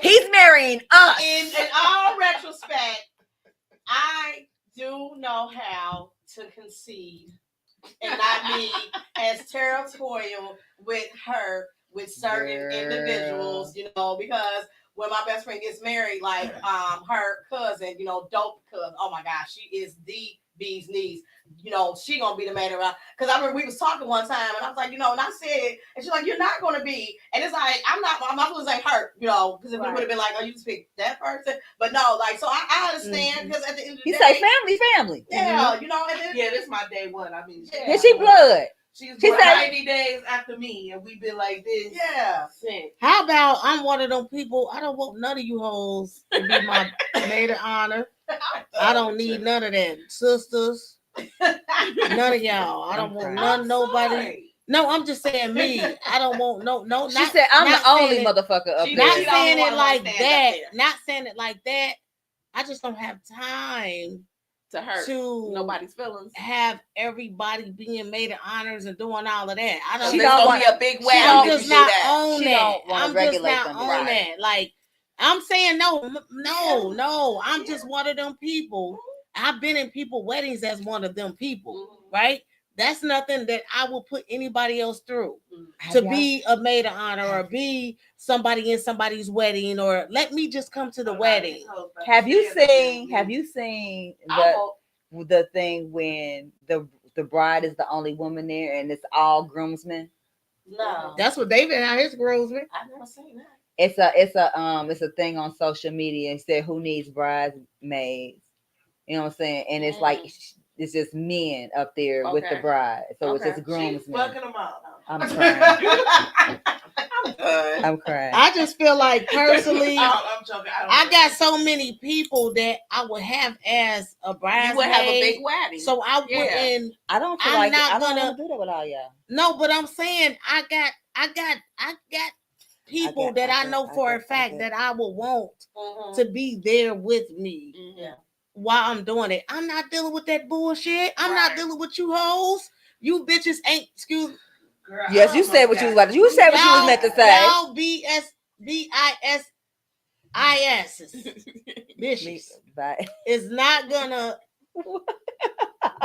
he's marrying us. In all retrospect, I do know how to concede and not be as territorial with certain individuals, you know, because when my best friend gets married, like her cousin, you know, dope cousin, oh my gosh, she is the bee's knees. You know, she gonna be the maid around. Because I remember we was talking one time, and I was like, you know, and I said, and she's like, you're not gonna be, and it's like, I'm not, my feelings ain't hurt, you know, because it would have been like, oh, you just pick that person, but no, like, so I understand because at the end of the He day, say family. yeah, you know, and then, Yeah, this is my day one. I mean, Yeah. Is she blood? she's She born said- 90 days after me, and we've been like this. yeah. Since. How about I'm one of them people? I don't want none of you hoes to be my maid of honor. I don't need none of that, sisters. None of y'all. I don't want none nobody. Sorry. No, I'm just saying me. I don't want no. She not, said I'm not the only saying it- motherfucker up She Not there. don't saying it wanna like stand up that. there. Not saying it like that. I just don't have time To hurt to nobody's feelings. have everybody being made of honors and doing all of that. I don't. She There's don't gonna be want- a big she wedding. I'm don't- if just you do not that. on She that. don't wanna I'm just regulate not them. on Right. that. Like I'm saying no. I'm just one of them people. I've been in people weddings as one of them people, right? That's nothing that I will put anybody else through to be a maid of honor or be somebody in somebody's wedding or let me just come to the wedding. Have you seen I won't- the thing when the bride is the only woman there and it's all groomsmen? No, That's what David had his groomsmen. I've never seen that. It's a thing on social media. It said who needs bridesmaids. You know what I'm saying? And it's like it's just men up there with the Okay. bride. So it's Okay. just She's groomsmen. fucking them all. I'm crying. done. I'm crying. I just feel like personally, I'm joking. I got so many people that I would have as a bridesmaid. You would have a big wedding. So I Yeah. wouldn't. I don't feel I'm like not I don't gonna- want to do that with all y'all. No, but I'm saying I got people I that I got- know I for a got- fact that I would want Mhm. to be there with me Mhm. while I'm doing it. I'm not dealing with that bullshit. I'm not Right. dealing with you hoes. You bitches ain't excuse. Girl, Yes, I you said what you was about. You said what you was meant to say. Y'all BISIS bitches Bye. is not gonna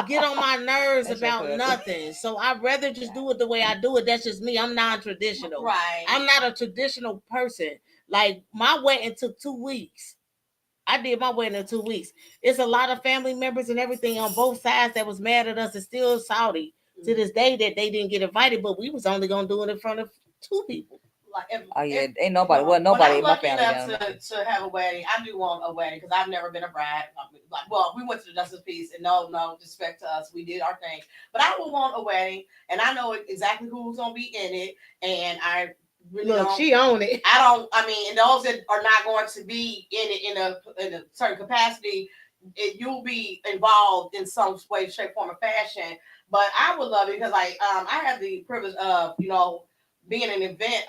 get on my nerves That's your about cousin. nothing. So I'd rather just do it the way I do it. That's just me. I'm non-traditional. Right. I'm not a traditional person. Like my wedding took 2 weeks. I did my wedding in 2 weeks. It's a lot of family members and everything on both sides that was mad at us and still salty to this day that they didn't get invited, but we was only gonna do it in front of 2 people. Like Oh yeah, ain't nobody. Well, when nobody I'm in my lucky family. enough Down. to have a wedding, I do want a wedding because I've never been a bride. Like, well, we went to the Justice Peace, and no disrespect to us, we did our thing. But I would want a wedding, and I know exactly who's gonna be in it, and I really Look, don't. she own it. I mean, and those that are not going to be in it in a certain capacity, you'll be involved in some way, shape, form, or fashion. But I would love it because, like, I have the privilege of, being an event.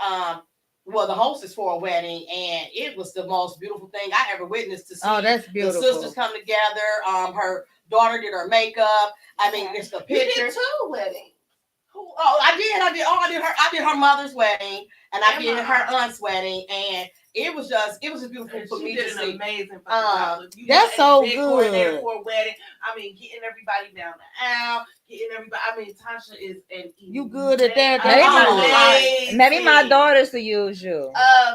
The hostess for a wedding, and it was the most beautiful thing I ever witnessed to see. Oh, that's the beautiful. sisters come together. Her daughter did her makeup. I mean, it's the You did picture. 2 weddings. Oh, I did her mother's wedding, and I And did mine. her aunt's wedding, and it was just beautiful for She me to did an see. amazing fucking job. If you That's got any so big coordinator good. for a wedding. I mean, getting everybody down the aisle, getting everybody. I mean, Tasha is an You good at that? Maybe amazing. Maybe my daughters to use you.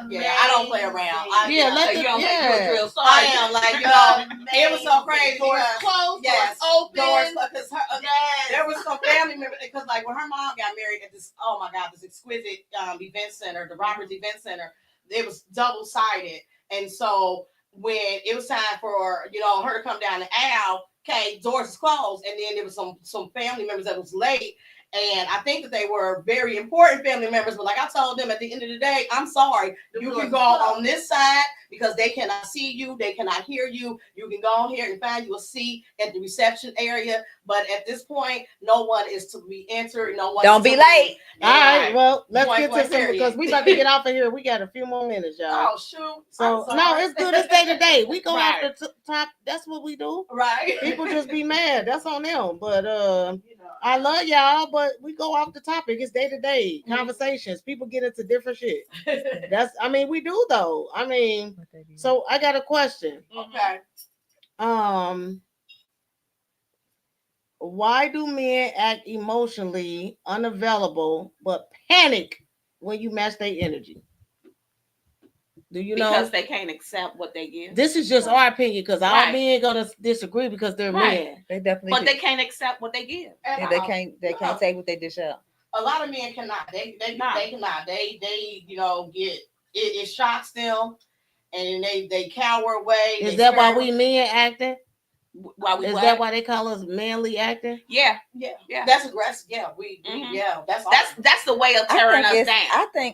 Yeah, I don't play around. Yeah, let You the don't think you're a drill sergeant. I am like, it was so crazy. Doors because- closed, Yes, doors doors open. because Yes. there was some family members because like when her mom got married at this, oh my God, this exquisite event center, the Roberts Event Center, it was double sided, and so when it was time for her to come down the aisle, okay, doors was closed, and then there was some family members that was late, And I think that they were very important family members. But like I told them, at the end of the day, I'm sorry. You can go on this side because they cannot see you. They cannot hear you. You can go on here and find you a seat at the reception area. But at this point, no one is to be entered. No one. Don't be late. All right, well, let's Point get to blank some period. because we about to get off of here. We got a few more minutes, y'all. Oh shoot! So I'm no, sorry. it's good. It's day to day. We go Right. off the top. That's what we do. Right. People just be mad. That's on them. But You know. I love y'all. But we go off the topic. It's day to day Mhm. conversations. People get into different shit. I mean, we do though. I mean, so I got a question. Okay. Why do men act emotionally unavailable but panic when you match their energy? Do you know? Because they can't accept what they give. This is just our opinion because all Right. men gonna disagree because they're Right. men. They definitely But do. they can't accept what they give. And They can't take what they dish out. a lot of men cannot. They Nah. cannot. They get it shocks them, and they cower away. Is They that why scare- we men acting? Why we Is what? that why they call us manly acting? Yeah, Yeah, Yeah. that's aggressive. Yeah, we Mhm. yeah, that's that's the way of tearing us down.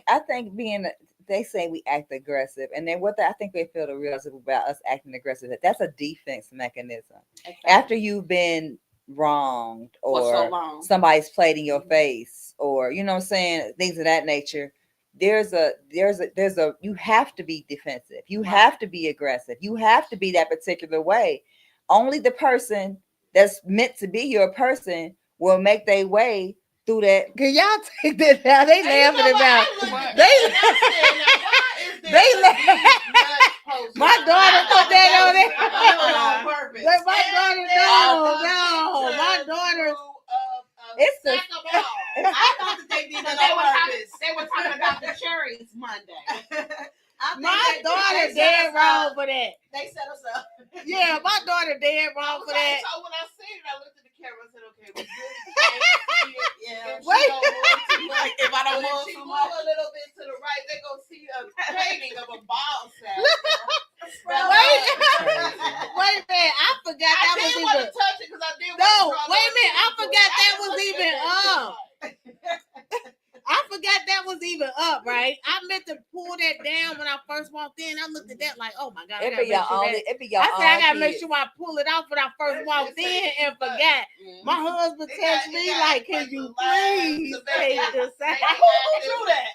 I think being they say we act aggressive, and then I think they feel the realism about us acting aggressive. That's a defense mechanism. After you've been wronged For or so long. somebody's played in your face, or you know what I'm saying, things of that nature. There's a you have to be defensive. You have to be aggressive. You have to be that particular way. Only the person that's meant to be your person will make their way through that. Can y'all take that now? They laughing about. They My daughter put that on it. on purpose. Like, my daughter, no. My daughter. It's the I thought that they did But that on purpose. they were talking about the cherries Monday. My daughter dead wrong for that. They set us up. Yeah, my daughter dead wrong for that. So when I seen it, I looked at the camera and said, "Okay, we really can't see it. Yeah. If she Wait. don't move too much, If I don't but move if she too move much. a little bit to the right, they gonna see a painting of a ball sack." Wait a minute, I forgot I that was didn't want even. to touch it because I didn't. No, want to wait a minute, I forgot that was even up. I forgot that was even up, right? I meant to pull that down when I first walked in. I looked at that like, oh my god, I it gotta be make your sure only. that. It be your I said I own gotta make kids. sure I pull it off when I first walked in and forgot. My husband texted me like, "Can you please take this out?" Who drew that?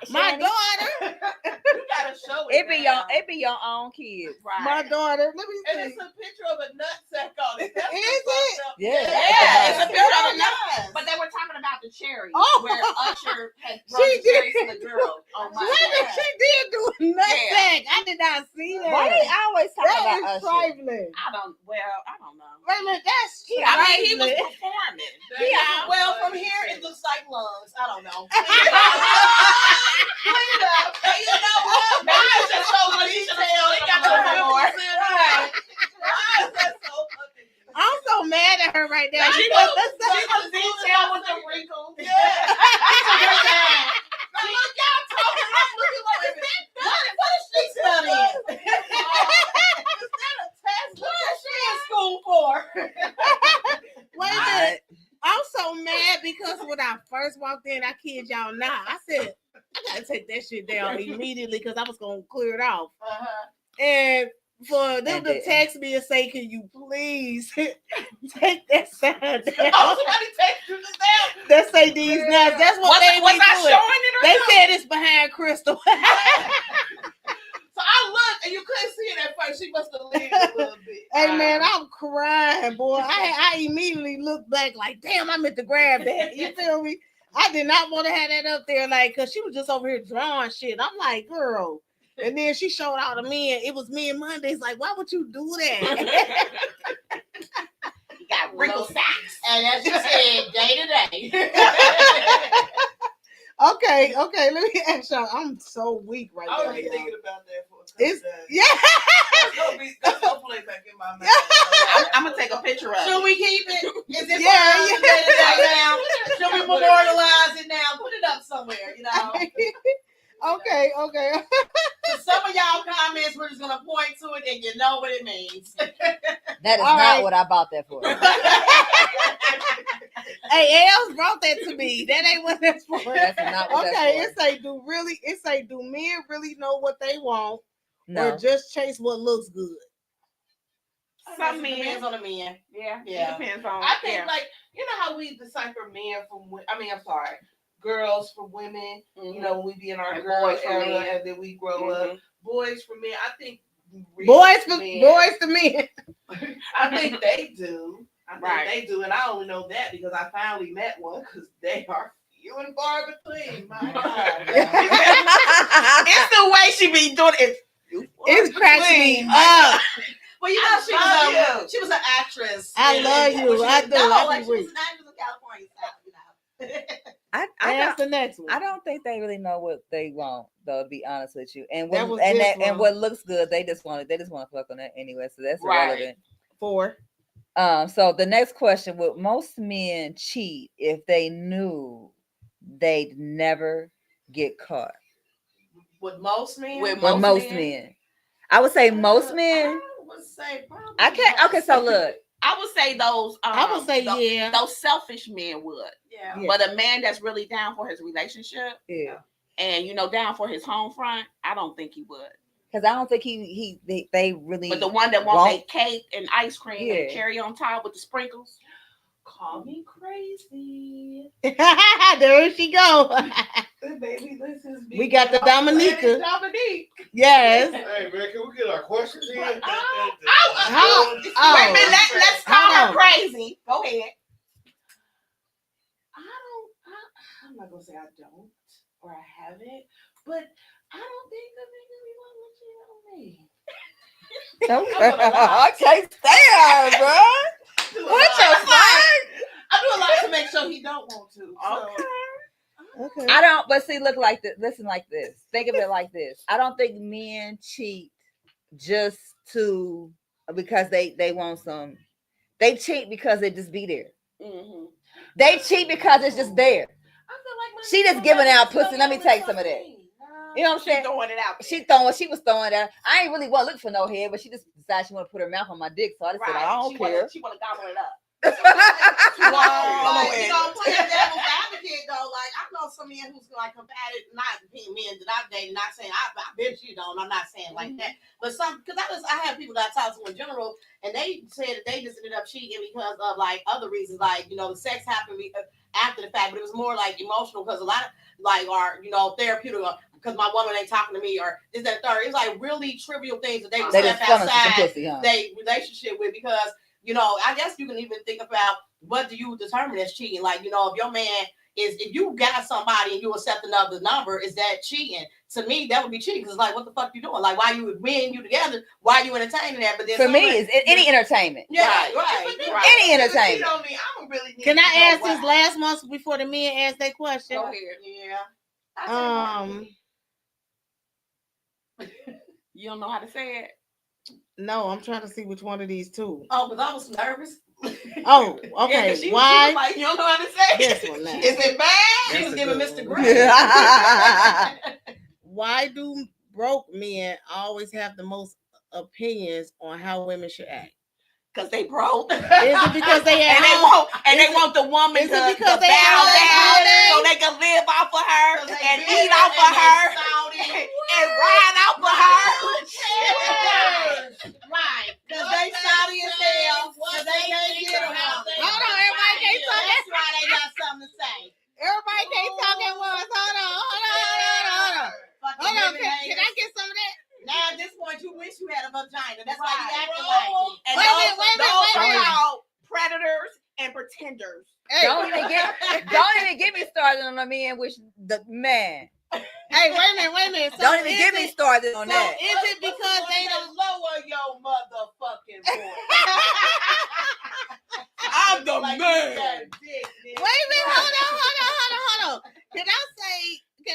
My daughter, You gotta show it. It be your own kids. Right. my daughter. Let me And see. it's a picture of a nut sack on it. That's Is what's it? fucked up. Yeah. Yeah, it's a picture of a Yes. nut. But they were talking about the cherries, Oh. where Usher had She brought the cherries did. to the girls on Wait a Monday. minute, she did do a nutsack. I did not see that. Why they always talk That about is Usher? trifling. I don't know. Wait a minute, that's I mean, he was trifling. performing. Yeah. Well, from here it looks like lungs. I don't know. Clean up. And you know what? Maybe it's just so much detail. They got to do more. Right. Why is that so fucking? I'm so mad at her right now. She was detailed with the wrinkles. Yeah. Now look, y'all talking. I'm looking like, is that What is she studying? is that a test? What is she in school for? Wait a minute. I'm so mad because when I first walked in, I kid y'all not. I said, I gotta take that shit down immediately because I was gonna clear it off. And for them to text me and say, "Can you please take that sign down?" Oh, somebody text you just now. That say these nuts. That's what they Was be I doing. showing it or They something? said it's behind Crystal. So I looked and you couldn't see it at first. She must have leaned a little bit. Hey man, I'm crying, boy. I immediately looked back like, damn, I meant to grab that. You feel me? I did not want to have that up there, like, cause she was just over here drawing shit. I'm like, girl. And then she showed all the men. It was me and Mondays. Like, why would you do that? You got wrinkle sacks. And as you said, day to day. Okay. Let me ask y'all. I'm so weak right I now. was y'all. thinking about that for a couple It's days. yeah. That's gonna play back in my mouth. I'm gonna take a picture of Should it. we keep it? Is it Yeah, for us day to day now? Should we memorialize it now? Put it up somewhere, you know. Okay. So some of y'all comments, we're just gonna point to it, and you know what it means. That is All not right. what I bought that for. Hey, Els wrote that to me. That ain't what that's for. That's not what Okay, that's it say do men really know what they want No. or just chase what looks good? Some It men. depends on the man. Yeah, Yeah. it depends on. I think yeah. like you know how we decipher men from I'm sorry, girls from women. You know, when we be in our And girl boys from era men. and then we grow up. Boys from men. I think Boys to men, men. I think they do. I think Right. they do, and I only know that because I finally met one because they are few and far between. My God. It's the way she be doing it. It cracks me Between. up. Well, you know, she was an actress. I love you. I do. No, I like be she was weak. an actress in California. So, you know. That's the next one. I don't think they really know what they want, though. To be honest with you, and That what was this and one. what looks good, they just want to fuck on that anyway. So that's Right. irrelevant. 4. So the next question: would most men cheat if they knew they'd never get caught? With most men? With With most men, I would say most men. I would say probably. I can't. Okay, so look. I would say those. I would say yeah. Those selfish men would. Yeah. Yeah. But a man that's really down for his relationship Yeah. and down for his home front, I don't think he would. Because I don't think they really. But the one that wants a cake and ice cream and Yeah. cherry on top with the sprinkles. Call me crazy, There she go. baby. This is We got the Dominica. Dominique. Yes. Hey man, can we get our questions in? Oh. Wait a minute, let's call Hold her on. crazy. Go ahead. I'm not gonna say I don't or I haven't, but I don't think the nigga be want to cheat on me. I can't stand, bro. What the fuck? I do a lot to make sure he don't want to. So. Okay. I don't. But see, look like this. Listen, like this. Think of it like this. I don't think men cheat just because they want some. They cheat because it just be there. Mm-hmm. They cheat because it's just there. I feel like She just giving out pussy. Let me take some of that. You know what I'm saying? Throwing it out. She was throwing that. I ain't really want to look for no head, but she just decided she want to put her mouth on my dick. So I just said, I don't care. She want to gobble it up. Like, playing devil's advocate though, like I know some men who's like combative, not being men that I've dated, not saying I've been cheated on. I'm not saying like that, but some because I have people that I talk to in general, and they said that they just ended up cheating because of like other reasons, like the sex happened after the fact, but it was more like emotional because a lot of like are therapeutic. Because my woman ain't talking to me, or is that third? It's like really trivial things that they step outside they relationship with because. I guess you can even think about what do you determine as cheating? Like, if your man if you got somebody and you accept another number, is that cheating? To me, that would be cheating. Because it's like, what the fuck you doing? Like, why you together? Why you entertaining that? But then for me, it's any entertainment. Yeah, right. Any entertainment. Can I ask this last month before the men ask that question? Go ahead. Yeah. You don't know how to say it? No, I'm trying to see which one of these two. Oh, because I was nervous. Oh, okay. Yeah, why? She was like, you don't know how to say it. This one now. Is it bad? She was giving Mr. one. Gray. Why do broke men always have the most opinions on how women should act? Because they broke. Is it because they at home? They want the woman Is to it because they bow at down home? so they can live off of her So they and big eat off of and her they and ride off of her. Right. Because they shouty as hell. Because they can't get them. Hold on, everybody can't talk. That's why they got something to say. Everybody can't talk at once. Hold on. Can I get some of that? Now at this point, you wish you had a vagina. That's why you acting And Wait a minute, wait a those minute. are called predators and pretenders. Hey, Don't even get me started on the men, which the man. hey, wait a minute. So Don't even is get me it- started on So that. is it because they don't? lower your motherfucking voice? I'm the Like man. you got dick, bitch. Wait a minute. Hold on. Can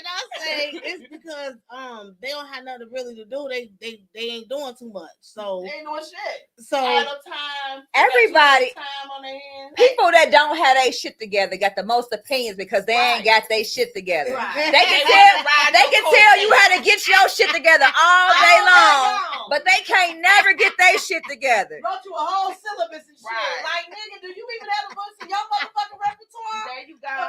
I say it's because they don't have nothing really to do. They ain't doing too much. So They ain't doing shit. so Idle time. Everybody- Time on their hands. People that don't have their shit together got the most opinions because they ain't got their shit together. Right. They can tell you how to get your shit together all day long, but they can't never get their shit together. Wrote you a whole syllabus and shit. Right. Like, nigga, do you even have the books in your motherfucking repertoire? There you go.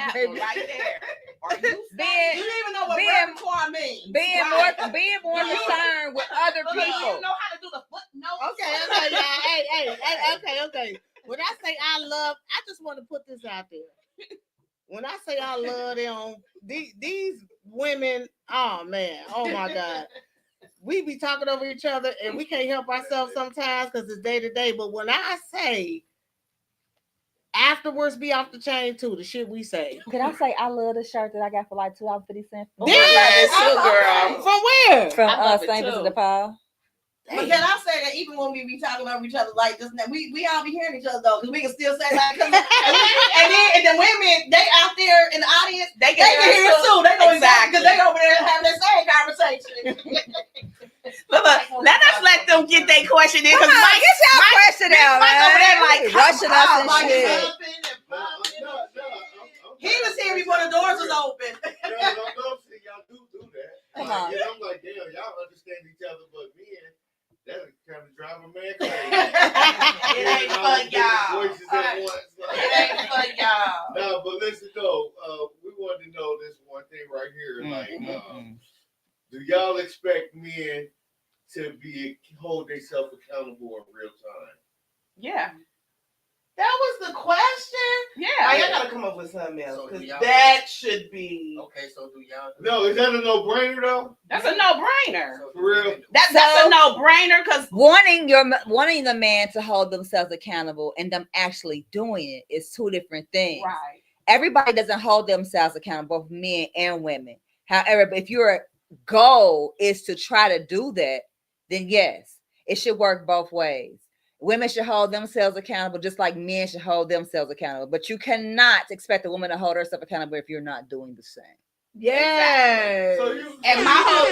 That baby. one right there. Are you You Being didn't even know what being- repertoire means. being Right. more concerned with other Look, you people. don't know how to do the footnotes. Okay, y'all. Hey, okay. When I say I love, I just want to put this out there. When I say I love them, these women, oh man, oh my God. We be talking over each other and we can't help ourselves sometimes because it's day to day. But when I say afterwards be off the chain too, the shit we say. Can I say I love the shirt that I got for like $2.50? Yes, girl. from where? From I love it St. too. Vincent de Paul. But can I say that even when we be talking over each other like this, we all be hearing each other though, because we can still say like, and then women, they out there in the audience, They they can hear it too. They know exactly because Exactly. they over there having that same conversation. Look, let us let them get their question in. Come Because on, Mike, get y'all question out, Mike over there man. like, You rushing us and Like, shit. he was here before the doors was open. No, see, y'all do that. Come on. And I'm like, damn, y'all understand each other, but men, that'll kind of drive a man crazy. it ain't for y'all. Voices at once. It ain't for y'all. No, but listen though, we wanted to know this one thing right here. Like, do y'all expect men to hold themselves accountable in real time? Yeah. That was the question. Yeah. I gotta come up with something else So do because y'all- that should be. Okay, so do y'all? No, is that a no-brainer though? That's a no-brainer. For real? That's So- a no-brainer because Wanting the man to hold themselves accountable and them actually doing it is two different things. right. Everybody doesn't hold themselves accountable, both men and women. However, if your goal is to try to do that, then yes, it should work both ways. Women should hold themselves accountable just like men should hold themselves accountable. But you cannot expect a woman to hold herself accountable if you're not doing the same. Yes. So you And my whole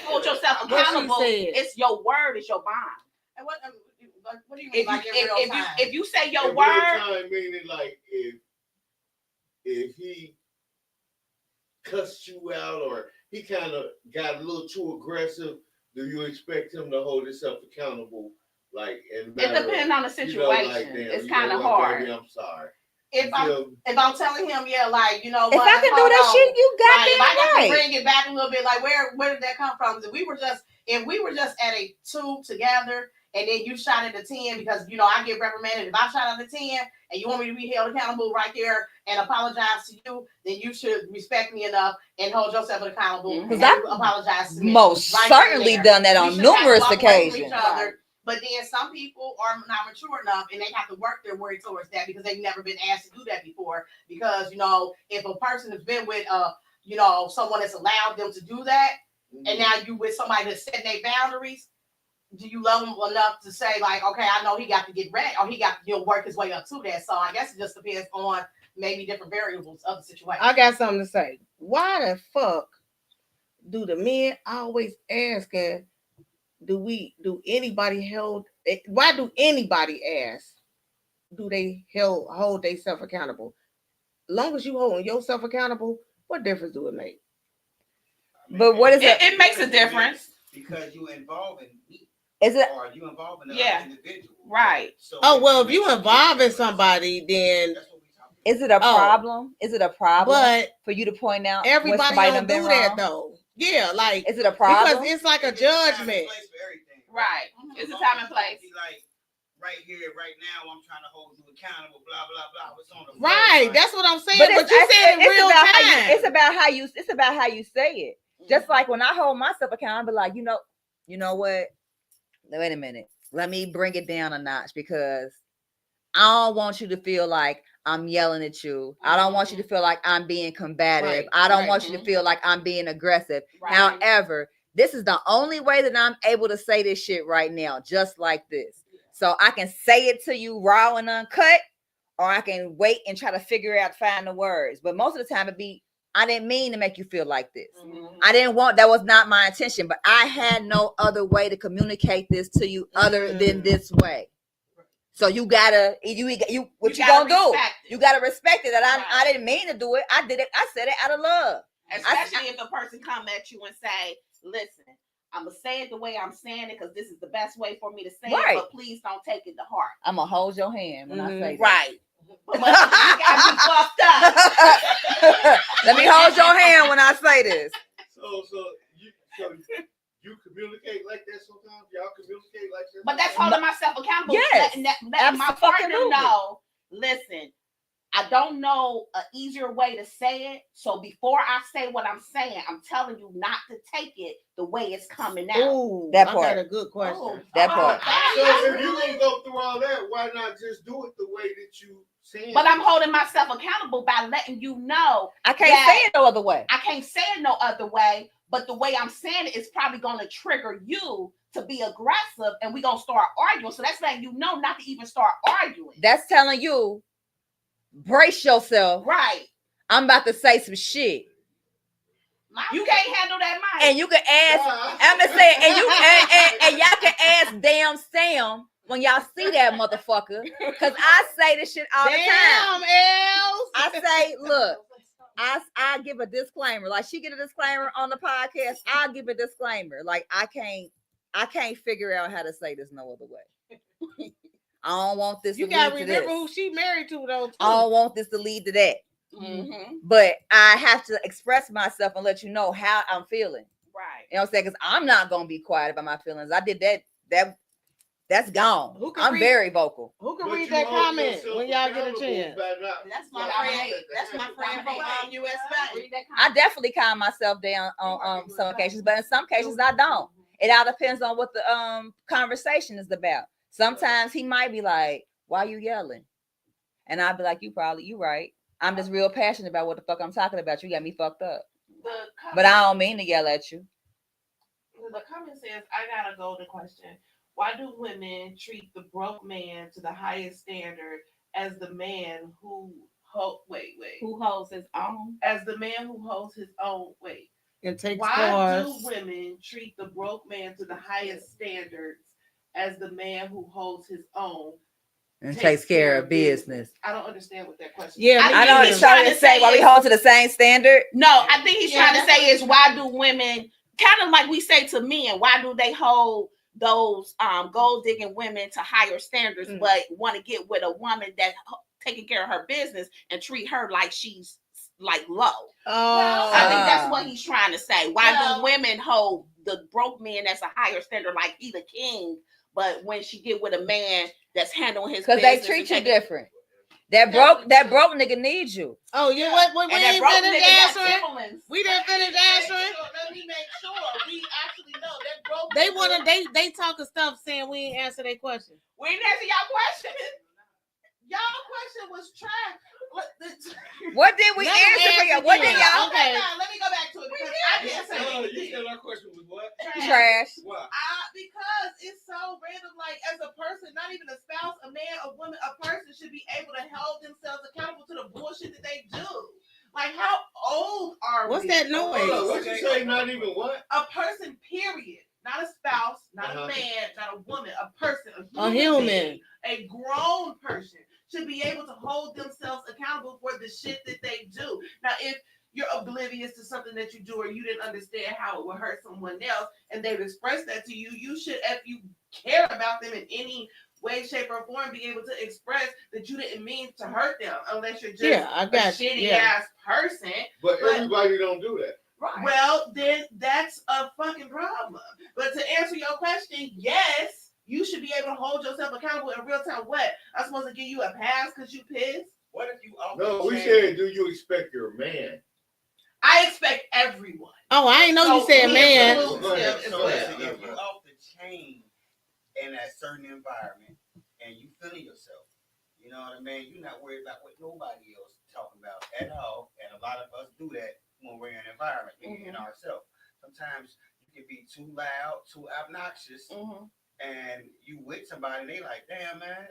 hold yourself What she accountable. said. It's your word, it's your bond. And what do you mean If like you, in real if, time? if you say your in word, real time, meaning like if he cussed you out or he kind of got a little too aggressive, do you expect him to hold himself accountable? Like, it depends on the situation. Like, damn, it's you kind know of what, hard. baby, I'm sorry. if I'm telling him, yeah, like, you know If what? I can do hold that on. shit, you got Like, if I got to right. bring it back a little bit, like where did that come from? If we were just at a 2 together and then you shot at a 10 because you know I get reprimanded. If I shot at a 10 and you want me to be held accountable right there and apologize to you, then you should respect me enough and hold yourself accountable and apologize to me. Most Right certainly there. done that We on should have to numerous walk away from occasions. each other. But then some people are not mature enough and they have to work their way towards that because they've never been asked to do that before. Because, you know, if a person has been with, you know, someone that's allowed them to do that, and now you with somebody that's setting their boundaries, do you love him enough to say, like, okay, I know he got to get ready or he got to work his way up to that. So I guess it just depends on maybe different variables of the situation. I got something to say. Why the fuck do the men always asking, do anybody hold, why do anybody ask, do they hold themselves accountable? As long as you holding yourself accountable, what difference do it make? But what is it? It makes a difference. Because you involving me. Is it? Or you involving the Yeah. other individual. Right. So Oh, well, if you involving somebody, then that's what we talking Is it a problem? Is it a problem but for you to point out? everybody when somebody don't done do been that wrong? though. Yeah, like Is it a problem? because it's like a about. It's a time and judgment. place for everything. Right. It's a time and place. Be like, right here, right now, I'm trying to hold you accountable, blah, blah, blah. What's on the floor, Right, right? that's what I'm saying. But But you said in real about time. how you, it's about how you say it. Just like when I hold myself accountable, I be like, you know what? Wait a minute. Let me bring it down a notch because I don't want you to feel like I'm yelling at you. I don't want you to feel like I'm being combative. Right, I don't right. want you to feel like I'm being aggressive. Right. However, this is the only way that I'm able to say this shit right now, just like this. So I can say it to you raw and uncut, or I can wait and try to figure out, find the words. But most of the time I didn't mean to make you feel like this. That was not my intention, but I had no other way to communicate this to you other than this way. So you gotta, what you gonna do? You gotta respect it that I didn't mean to do it. I did it. I said it out of love. Especially if the person come at you and say, listen, I'm going to say it the way I'm saying it because this is the best way for me to say it, but please don't take it to heart. I'm gonna hold your hand when I say that. Right. But you gotta be fucked up. Let me hold your hand when I say this. So you communicate like that sometimes? Y'all communicate like that? But that's holding myself accountable. Yes, letting my partner absolutely. know, listen, I don't know an easier way to say it. So before I say what I'm saying, I'm telling you not to take it the way it's coming out. Ooh, That I part. got a good question. Oh, That part. So if you're gonna go through all that, why not just do it the way that you saying? But I'm holding myself accountable by letting you know. I can't say it no other way. I can't say it no other way. But the way I'm saying it is probably going to trigger you to be aggressive, and we're going to start arguing. So that's letting you know not to even start arguing. That's telling you, brace yourself. Right. I'm about to say some shit. You can't handle that mic. And you can ask, I'm gonna say, and y'all can ask damn Sam when y'all see that motherfucker. Cause I say this shit all the time. Damn, Els. I say, look, I give a disclaimer. Like she get a disclaimer on the podcast. I'll give a disclaimer. Like I can't figure out how to say this no other way. I don't want this You to gotta lead to remember this. who she married to, though. Too. I don't want this to lead to that. Mm-hmm. But I have to express myself and let you know how I'm feeling. Right. You know what I'm saying? Because I'm not gonna be quiet about my feelings. I did that's gone. I'm very vocal. Who can But read you that hold comment yourself when y'all get a accountable chance? by not- That's my friend. That's my friend from US Bank. I definitely calm myself down on some occasions, but in some cases I don't. It all depends on what the conversation is about. Sometimes he might be like, "Why you yelling?" And I'd be like, "You right. I'm just real passionate about what the fuck I'm talking about. You got me fucked up." But I don't mean to yell at you. The comment says, I got a golden question. Why do women treat the broke man to the highest standard as the man who Who holds his own? As the man who holds his own weight. It takes Why scars. do women treat the broke man to the highest standards as the man who holds his own And takes care of business. I don't understand what that question Yeah, is. I know he's trying to say why we hold to the same standard. No, I think he's trying to say is why do women, kind of like we say to men, why do they hold those gold digging women to higher standards, but want to get with a woman that's taking care of her business and treat her like she's like low? I think that's what he's trying to say. Why do women hold the broke man as a higher standard, like he the king, but when she get with a man that's handling his because business, they treat you different. That broke nigga needs you. Oh, you what? We And that ain't broke finished nigga got answering. siblings. We didn't finish answering. Let me make sure we actually know that broke. They wanna they talking stuff saying we ain't answer their question. We didn't answer y'all question. Y'all question was trash. What did we answer for y'all? What did y'all? Okay, now let me go back to it because I didn't say You anything. said our question was what? Trash. Why? Because it's so random. Like as a person, not even a spouse, a man, a woman, a person should be able to hold themselves accountable to the bullshit that they do. Like how old are What's we? that noise? Hold on, what you say? Not even what? A person, period. Not a spouse, not Uh-huh. a man, not a woman. A person, A human. being, a grown person should be able to hold themselves accountable for the shit that they do. Now, if you're oblivious to something that you do or you didn't understand how it would hurt someone else and they've expressed that to you, you should, if you care about them in any way, shape, or form, be able to express that you didn't mean to hurt them unless you're just I a got you. shitty ass person. But everybody don't do that. Right. Well, then that's a fucking problem. But to answer your question, yes, you should be able to hold yourself accountable in real time. What? I'm supposed to give you a pass because you pissed? What if you off No, the we chain? said, do you expect your man? I expect everyone. Oh, I ain't know you said man. So Go ahead. if you off the chain in a certain environment and you feeling yourself, you know what I mean? You're not worried about what nobody else talking about at all. And a lot of us do that when we're in an environment, in ourselves. Sometimes you can be too loud, too obnoxious, and you with somebody and they like, damn man,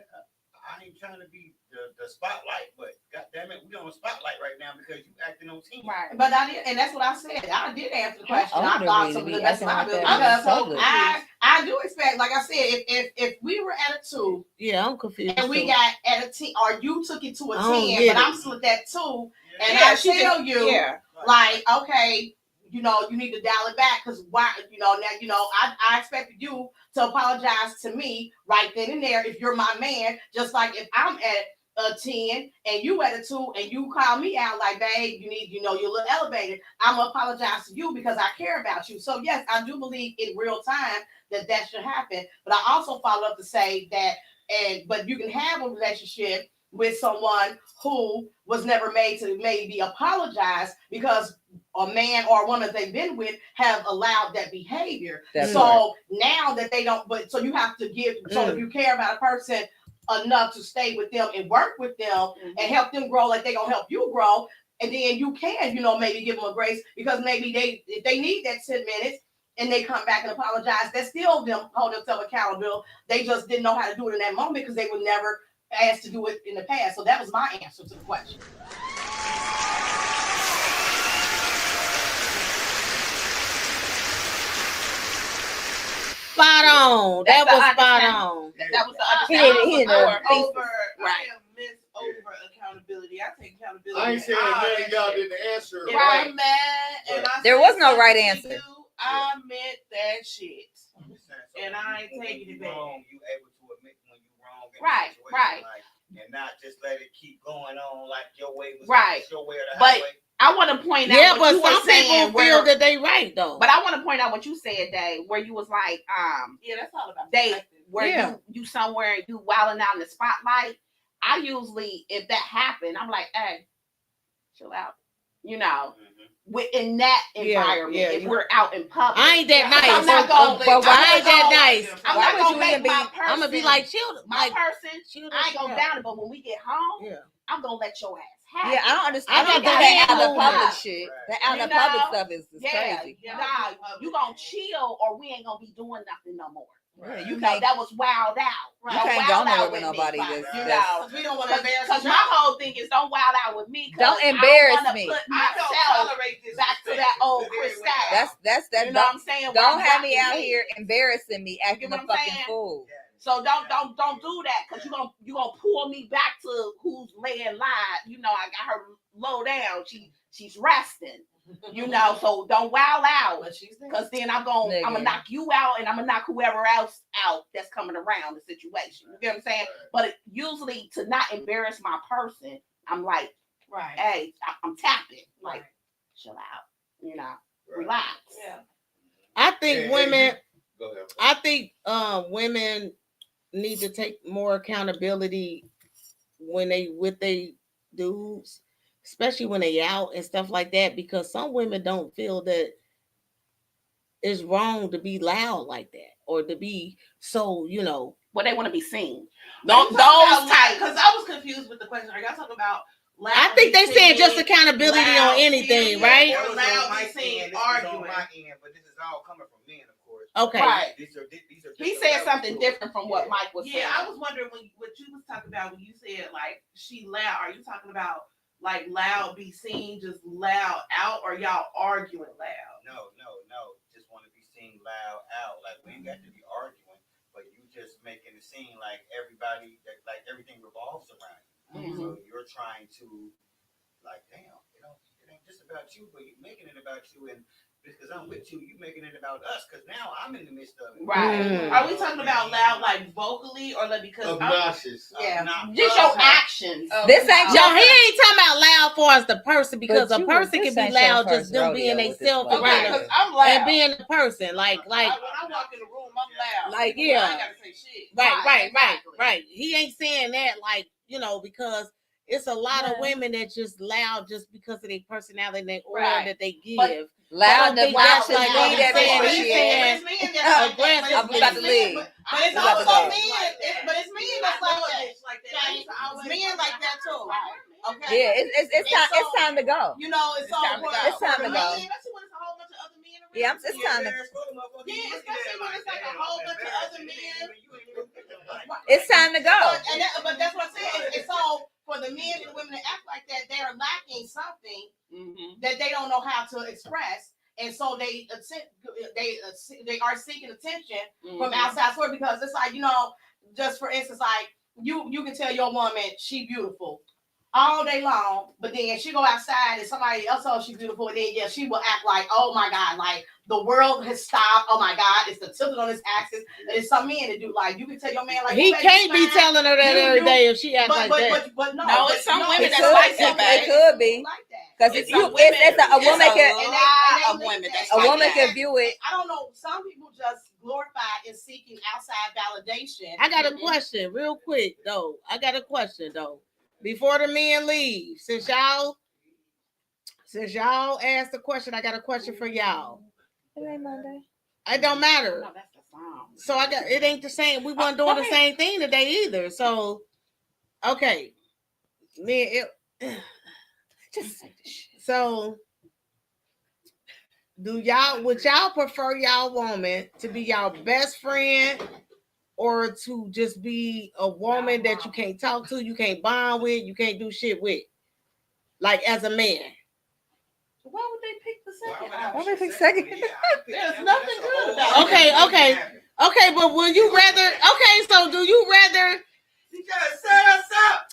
I ain't trying to be the spotlight, but goddamn it, we on the spotlight right now because you acting on team. Right. But I did, and that's what I said. I did answer the question. I I wouldn't thought really some of be the best of acting my like ability that. because Totally. I do expect, like I said, if we were at a 2 Yeah, I'm confused. and we too. got at a 10, or you took it to a I don't 10, get but it. I'm still at that 2, and Yeah, I she tell just- you, yeah. like, okay, you know, you need to dial it back because why, you know, now, you know, I expected you to apologize to me right then and there if you're my man, just like if I'm at a 10 and you at a 2 and you call me out like, babe, you need, you're a little elevated. I'm gonna apologize to you because I care about you. So yes, I do believe in real time that should happen. But I also follow up to say that, but you can have a relationship with someone who was never made to maybe apologize because a man or a woman they've been with have allowed that behavior. That's so right. now that they don't, but so you have to give, so if you care about a person enough to stay with them and work with them and help them grow like they gonna help you grow, and then you can, maybe give them a grace because maybe if they need that 10 minutes and they come back and apologize, that's still them hold themselves accountable. They just didn't know how to do it in that moment because they were never asked to do it in the past. So that was my answer to the question. Spot on. That was spot on. That was the He understanding. didn't Over, Right. I am miss over accountability. I take accountability. I ain't saying none of y'all didn't answer. If Right. I'm mad and I There say was no right something to answer. you, I meant that shit. And I ain't when taking you it back. wrong, you able to admit when you wrong in a Right, situation, right. like, and not just let it keep going on like your way was Right. your way or the But highway. I want to point out Yeah, what but you were some saying. people feel that they right though. But I want to point out what you said, Dave, where you was like, Yeah, that's all about they perspective. where Yeah. you somewhere you wilding out in the spotlight. I usually, if that happened, I'm like, hey, chill out. In that environment, if we're out in public, I ain't that nice. I'm not gonna. But why I ain't that nice. I'm Why not would gonna you make even be- my person. I'm gonna be like, chill. my Like, person. chill I ain't gonna out. down it, but when we get home, Yeah. I'm gonna let your ass have Yeah, it. I don't understand. I I don't got do the that out hand of public movement. shit. Right. That out You of public know? stuff is Yeah, crazy. nah, you gonna chill or we ain't gonna be doing nothing no more. Yeah, You know, that was wild out. You Don't can't go wild nowhere out with with nobody me. that's- You that's- know, We don't want to embarrass because each my other. whole thing is don't wild out with me. 'Cause Don't I embarrass wanna me. Put I don't myself tolerate this. back to that old Chris style. That's that. You know what Don't, I'm saying? Where don't I'm have me rocking out heads. here embarrassing me, acting what a I'm fucking saying? fool. So don't do that because you gonna pull me back to who's laying live. You know, I got her low down. She's resting. You know, so don't wild out because then I'm gonna knock you out and I'm gonna knock whoever else out that's coming around the situation. You get what I'm saying? But usually to not embarrass my person, I'm like, Right. hey, I'm tapping, like, chill out, relax. Yeah. I think women. Go ahead. I think women need to take more accountability when they with they dudes, especially when they out and stuff like that, because some women don't feel that it's wrong to be loud like that or to be so, Well, they want to be seen. Those Those type. type. Because I was confused with the question. Are y'all talking about loud? I think they said just singing, accountability loud, on anything, period, right? or That was loud on my singing, end, this was on arguing. my end, but this is all coming from men, of course. Okay. Right. These are He different said levels something to it. different from what Mike was saying. Yeah, I was wondering what you was talking about when you said like she loud. Are you talking about like loud be seen, just loud out, or y'all arguing loud? No. Just want to be seen loud out. Like we ain't got to be arguing, but you just making it seem like everybody, like everything revolves around you. So you're trying to, like, damn, it ain't just about you, but you're making it about you, and because I'm with you, you making it about us. Because now I'm in the midst of it. Right. Are we talking about loud like vocally or like because Obnoxious. Just your actions. This ain't Yo, he ain't talking about loud for as the person, because But a you- person this can be ain't your loud first just them rodeo being with this themselves lady. Okay, and because I'm loud. and being a person. Like when I walk in the room, I'm loud. Like, I yeah. ain't gotta say shit. Right. He ain't saying that like, because it's a lot of women that just loud just because of their personality and their aura that they give. Loud But I think enough that's to like be what that he's saying. bullshit. He's saying aggressive. I'm about to leave. But it's We about to also go. men. But it's men that's like that. It's men like that too. Okay. Yeah, it's time to go. It's so time to go. It's time to go. Especially when it's a whole bunch of other men around. Yeah, it's time to. Yeah, especially when it's like a whole bunch of other men. It's time to go. But that's what I'm saying. It's so for the men and the women that act like that, they're lacking something that they don't know how to express, and so they are seeking attention from outside source, because it's like, just for instance, like you can tell your woman she beautiful, all day long, but then she go outside and somebody else says she's beautiful, and then she will act like, oh my God, like the world has stopped. Oh my God, it's the tilted on its axis. And it's some men that do like you can tell your man like he can't be telling her that every day if she acts like that. But no, it's some women It that's could, like that, it babe. could be. like that. Because It's if you, some women- it's a woman it's can, a And lot of they women live that's that. a like woman that. can view it. I don't know. Some people just glorify in seeking outside validation. I got a question real quick though. Before the men leave, since y'all asked the question, I got a question for y'all. It ain't Monday. It don't matter. No, that's the song. So it ain't the same. We weren't doing the same thing today either. So okay. Just say the shit. So would y'all prefer y'all woman to be y'all best friend or to just be a woman that you can't talk to, you can't bond with, you can't do shit with? Like as a man. Why would they pick the second Why option? would they pick second? There's nothing good about it. Okay, but would you rather? Okay, so do you rather? You gotta set us up.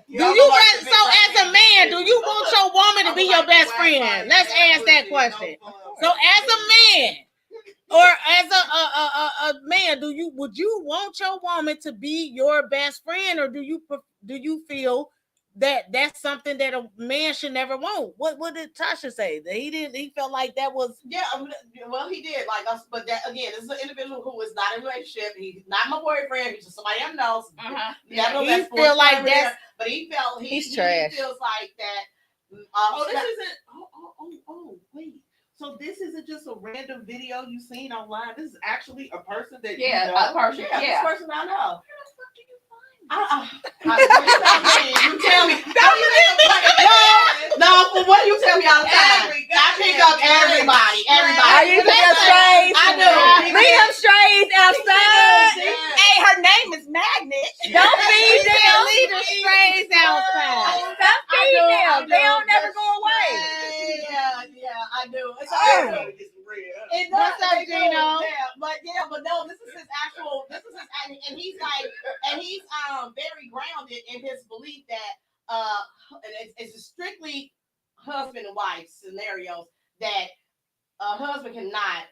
Do you rather? So as a man, do you want your woman to be your best friend? Let's ask that question. So as a man, or as a man, would you want your woman to be your best friend, or do you feel that that's something that a man should never want? What did Tasha say? That he felt like that was well, he did like us, but that again, this is an individual who is not in a relationship. He's not my boyfriend. He's just somebody I know. he feel like that's, but he felt he's trash. He feels like that. This isn't. Wait. So this isn't just a random video you seen online. This is actually a person that you know. a person. Yeah, Yeah. this person I know. You tell me. No, for what you tell me all the time. I pick up everybody. Are you picking up strays? I do. Leave them strays outside. Hey, her name is Magnet. Don't feed them. leave the strays outside. Don't feed them. They don't never go away. Yeah, I do. It's Gotta get some bread, huh? It does. What's up, They do, Gino? but no, this is his actual. And he's very grounded in his belief that it's strictly husband and wife scenarios that a husband cannot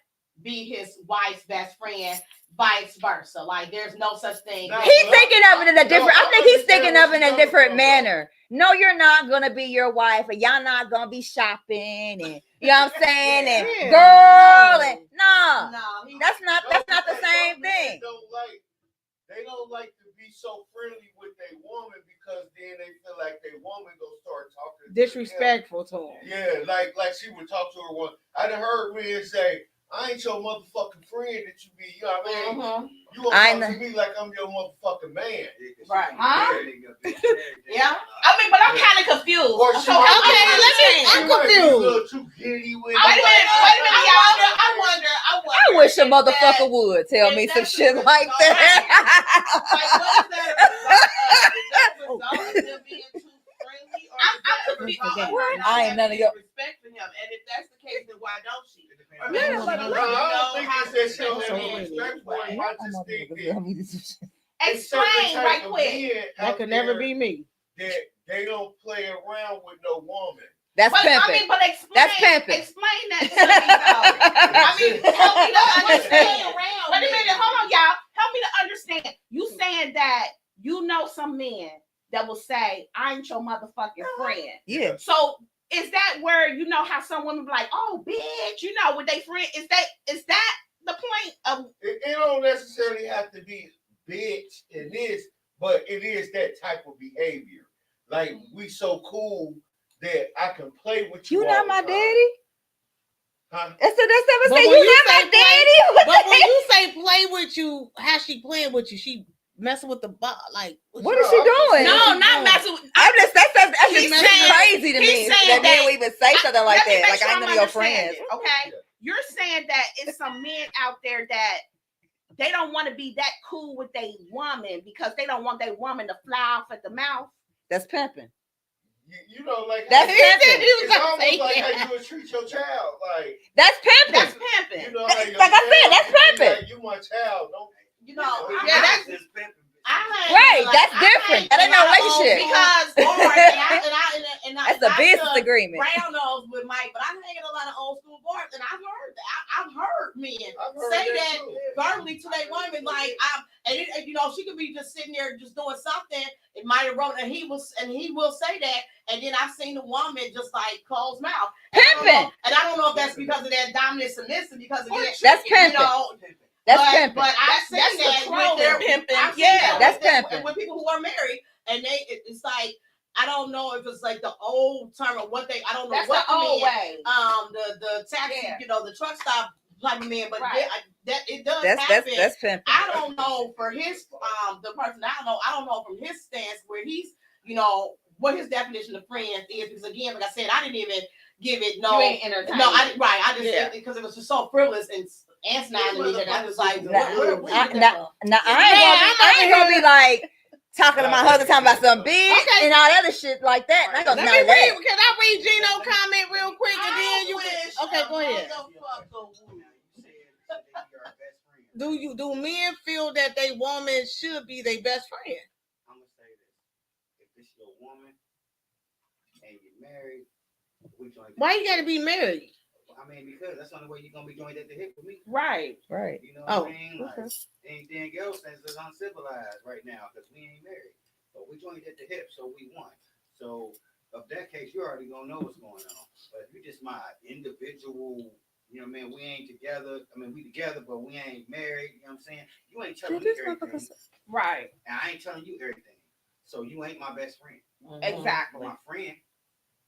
be his wife's best friend, vice versa. Like there's no such thing. He's thinking of it in a different. I think he's thinking of it in a different manner. No, you're not gonna be your wife, and y'all not gonna be shopping, and you know what I'm saying, and girl, and no, that's not the same thing. They don't like to be so friendly with their woman because then they feel like their woman gonna start talking Disrespectful to him. Yeah, like she would talk to her one. I done heard men say, I ain't your motherfucking friend that you be. You know what I mean? You gonna talk to me like I'm your motherfucking man. Right. Huh? Yeah. I mean, but I'm kind of confused. I'm confused. A little too giddy with Wait a minute, y'all. I wonder. I wish a motherfucker would tell me some shit like that. Like, what is that them being too friendly, or I'm confused. I ain't none of your. Respect for him, and if that's the case, then why don't she? Or Yeah, maybe she but don't No, I really don't know think it's how that she to don't have no treat respect for him. I just think that Explain right quick. That could never be me. That they don't play around with no woman. That's But I pimping. mean, but explain. That's pimping. Explain that to me, though. I mean, help me to understand. Wait a minute, hold on, y'all. Help me to understand. You saying that you know some men that will say, "I ain't your motherfucking friend." Yeah. So is that where you know how some women be like, "Oh, bitch," you know, with their friend? Is that the point of? It don't necessarily have to be bitch in this, but it is that type of behavior. Like we so cool that I can play with you. You not my daddy? Huh? That's what But say. when You you not say my daddy? But when you say play with you, how's she playing with you? She messing with the bot. Like What is she doing? No, not messing with. I'm just that's He's just saying- crazy to me he's saying that men that- will even say something like Let me that. make Like sure I ain't I'm none of your understanding, friends. Okay, you're saying that it's some men out there that they don't want to be that cool with their woman because they don't want their woman to fly off at the mouth. That's pimping. You know, like That's He said pimping. he was it's gonna almost say like that. how you would treat your child. Like That's pimping. That's pimping. you know, how your Like I said, child, that's you be pimping. like, you my child. Don't You know, yeah, that's. Right, that's different. That ain't no relationship. Because That's a business agreement. Brown nose with Mike, but I hang in a lot of old school bars, and I've heard that. I've heard men say that verbally to their women, like she could be just sitting there just doing something. It might have wrote, and he will say that, and then I've seen the woman just like close mouth. Pimping. And I don't know if that's because of that dominant submissive, because of that. That's pimping. That's pimping. But I've seen that with their pimping. That's pimping. with people who are married, and it's like, I don't know if it's like the old term or what I don't know. That's what the old way. The taxi, the truck stop type of man, but it does that's happen. That's pimping. I don't know for his the person I don't know from his stance where he's what his definition of friends is, because again, like I said, I didn't even give it no. You ain't entertained. No, I just said it because it was just so frivolous and asinine to me that I was like, I ain't gonna be like talking to my husband, talking about some big and all that other shit like that. I ain't gonna Can I read Gino comment real quick and then you can? Okay, go ahead. Do men feel that they woman should be their best friend? I'm gonna say this: if it's your woman and you're married, we join. Why you gotta be married? I mean, because that's the only way you're gonna be joined at the hip with me. Right. You know what I mean? Like, anything else is uncivilized right now because we ain't married. But we joined at the hip, so we won. So of that case, you already gonna know what's going on. But if you just my individual, you know what I mean? We ain't together. I mean, we together, but we ain't married. You know what I'm saying? You ain't telling me everything. Right. And I ain't telling you everything. So you ain't my best friend. Exactly. My friend.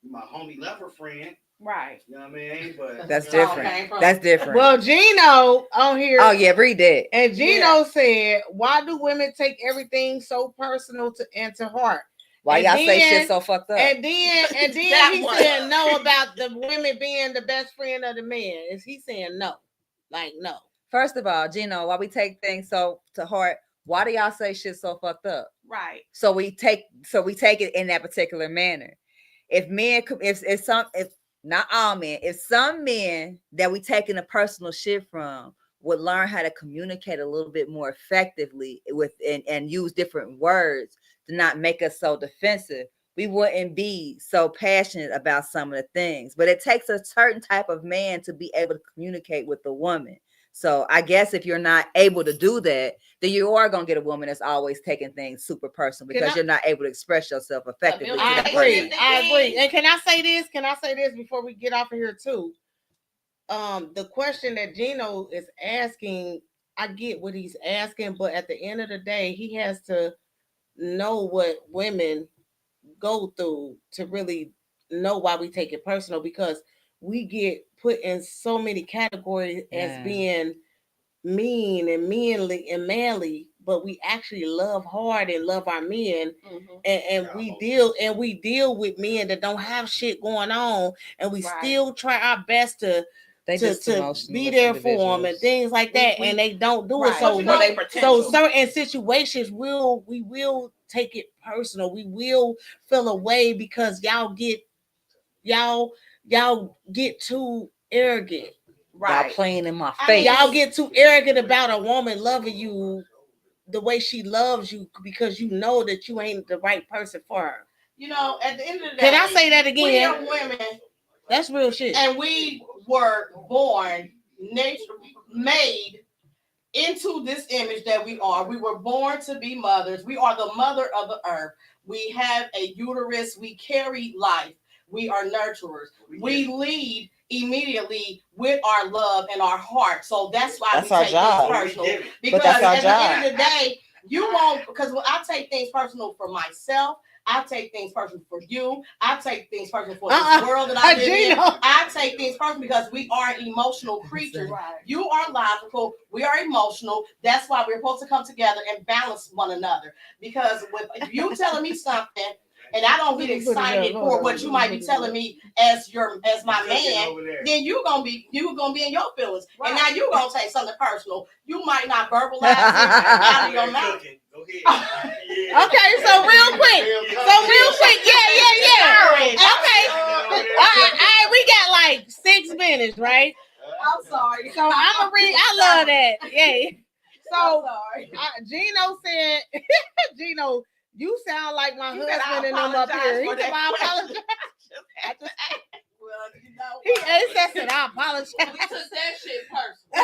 You my homie lover friend. Right. You know what I mean? But that's different. That's different. Well, Gino on here. Oh yeah, read that. And Gino said, "Why do women take everything so personal and to heart? Why y'all say shit so fucked up?" And then he said no about the women being the best friend of the man. Is he saying no? Like no. First of all, Gino, why we take things so to heart? Why do y'all say shit so fucked up? Right. So we take it in that particular manner. If not all men, if some men that we taking a personal shit from would learn how to communicate a little bit more effectively with and use different words to not make us so defensive, we wouldn't be so passionate about some of the things. But it takes a certain type of man to be able to communicate with a woman. So I guess if you're not able to do that, then you are going to get a woman that's always taking things super personal because you're not able to express yourself effectively. I agree. And can I say this? Before we get off of here too? The question that Gino is asking, I get what he's asking, but at the end of the day, he has to know what women go through to really know why we take it personal, because we get put in so many categories as being mean and manly, but we actually love hard and love our men, and we deal with men that don't have shit going on, and we still try our best to be there for them and things like that, and they don't do it. So certain situations we will take it personal. We will feel away because y'all get too arrogant. Right. Y'all playing in my face. Y'all get too arrogant about a woman loving you the way she loves you because you know that you ain't the right person for her. At the end of the day, can I say that again? We are women. That's real shit. And we were born, made into this image that we are. We were born to be mothers. We are the mother of the earth. We have a uterus. We carry life. We are nurturers. We lead immediately with our love and our heart. So that's why we take things personal. Because at the end of the day, you won't, because I take things personal for myself. I take things personal for you. I take things personal for this world that I live in. I take things personal because we are emotional creatures. You are logical. We are emotional. That's why we're supposed to come together and balance one another. Because if you telling me something and I don't get excited for what you might be telling me as my man, then you're gonna be in your feelings. And now you're gonna take something personal. You might not verbalize it out of your mouth. Okay, so real quick. Yeah. Okay. All right, we got like 6 minutes, right? I'm sorry. So I'm gonna read. I love that. Yeah. So sorry. Gino said, Gino, you sound like my He said, husband and "I them up here. apologize He for said, that I question." apologize. Well, you know, He said, I apologize. We took that shit personal.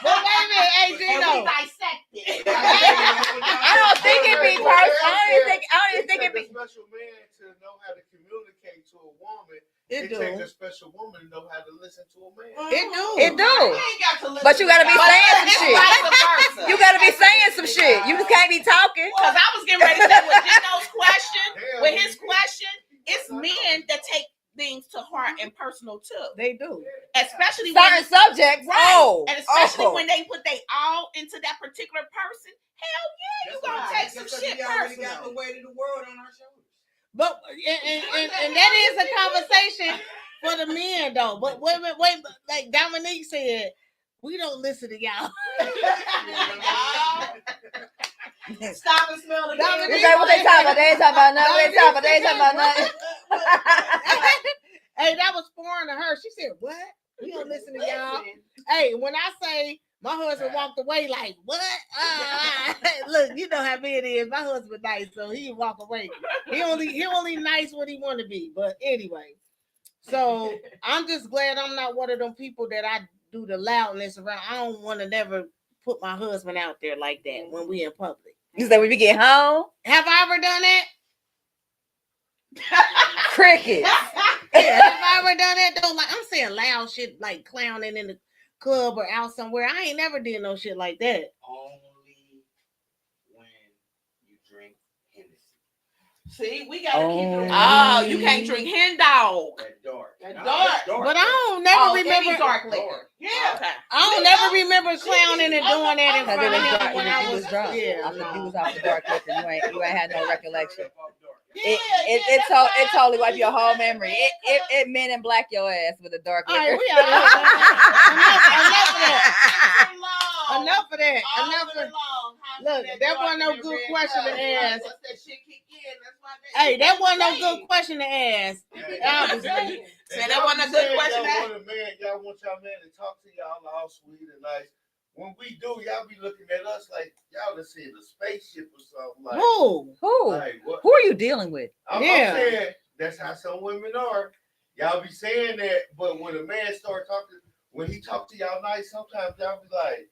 But wait a minute, hey And Gino. we dissected. I don't think it be personal. I don't even think it be. A special man to know how to communicate to a woman. It It takes do. a special woman to know how to listen to a man. It do. It do. You ain't got to listen But you gotta be to saying some y'all. shit. Vice versa. You gotta be saying some shit. You just can't be talking. Because I was getting ready to say with Gino's question, Damn, with his question, it's men that take things to heart and personal too. They do. Especially Certain when subjects. right. Oh. And especially oh. when they put they all into that particular person. Hell yeah, you gonna take some shit already got personal. the weight of the world on our shoulders. But and that is a conversation for the men though. But wait, like Dominique said, we don't listen to y'all. stop and smell the Dominique, You say what they talking about? They ain't talking about nothing. They ain't talking about nothing. Hey, that was foreign to her. She said, "What? We don't listen to y'all." Hey, when I say my husband walked away, like what? Look, you know how big it is. My husband nice, so he walk away. He only nice when he want to be. But anyway, so I'm just glad I'm not one of them people that I do the loudness around. I don't want to never put my husband out there like that when we in public. You say when we get home, Have I ever done that? crickets. Yeah, have I ever done that though? Like I'm saying loud shit like clowning in the club or out somewhere. I ain't never did no shit like that. Only when you drink Hennessy. See, we gotta keep it. Oh, you can't drink hen dog. That dark. That dark. But I don't never Any remember. dark liquor. Yeah. Okay. I don't never remember clowning and doing that in Because front it of was him dark. when I You was was drunk. Yeah, I think you was off the dark liquor. You ain't had no recollection. Yeah, It totally wiped your whole memory. It men in black your ass with a dark All right, liquor. we out of here. Enough of that. Long. Enough of that. All Enough day of long. How Look, that that dark wasn't no and good red question to color. ask. Once that shit kick in, that's why they- Hey, that wasn't no Hey. good question to ask. Obviously. Say that wasn't a good question. Y'all want y'all man to talk to y'all all sweet and nice. When we do, y'all be looking at us like y'all done seen a spaceship or something. Like, Who? like what? Who are you dealing with? I'm saying that's how some women are. Y'all be saying that, but when a man start talking, when he talk to y'all nice, sometimes y'all be like,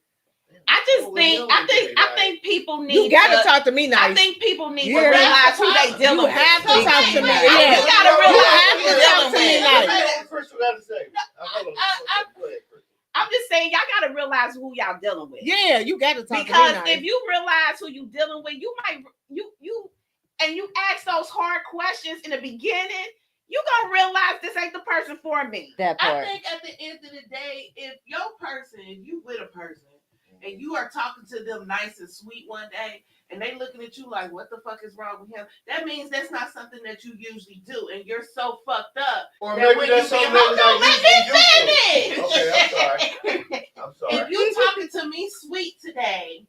I think people need. You gotta talk to me nice. I think people need Yeah. to realize who they dealing with. You have to talk to me. Yeah. Yeah. You gotta realize who You you're have to talk dealing to me with. nice. What Crystal got to say? Go ahead, Crystal. I'm just saying, y'all gotta realize who y'all dealing with. Yeah, you gotta talk to me Because nice. if you realize who you dealing with, you might you ask those hard questions in the beginning, you gonna realize this ain't the person for me. That I part. think at the end of the day, if your person, if you with a person, and you are talking to them nice and sweet one day, and they looking at you like, what the fuck is wrong with him? That means that's not something that you usually do, and you're so fucked up. Or that maybe when that's you be something that home, like don't let me Okay, finish. I'm sorry. If you talking to me sweet today,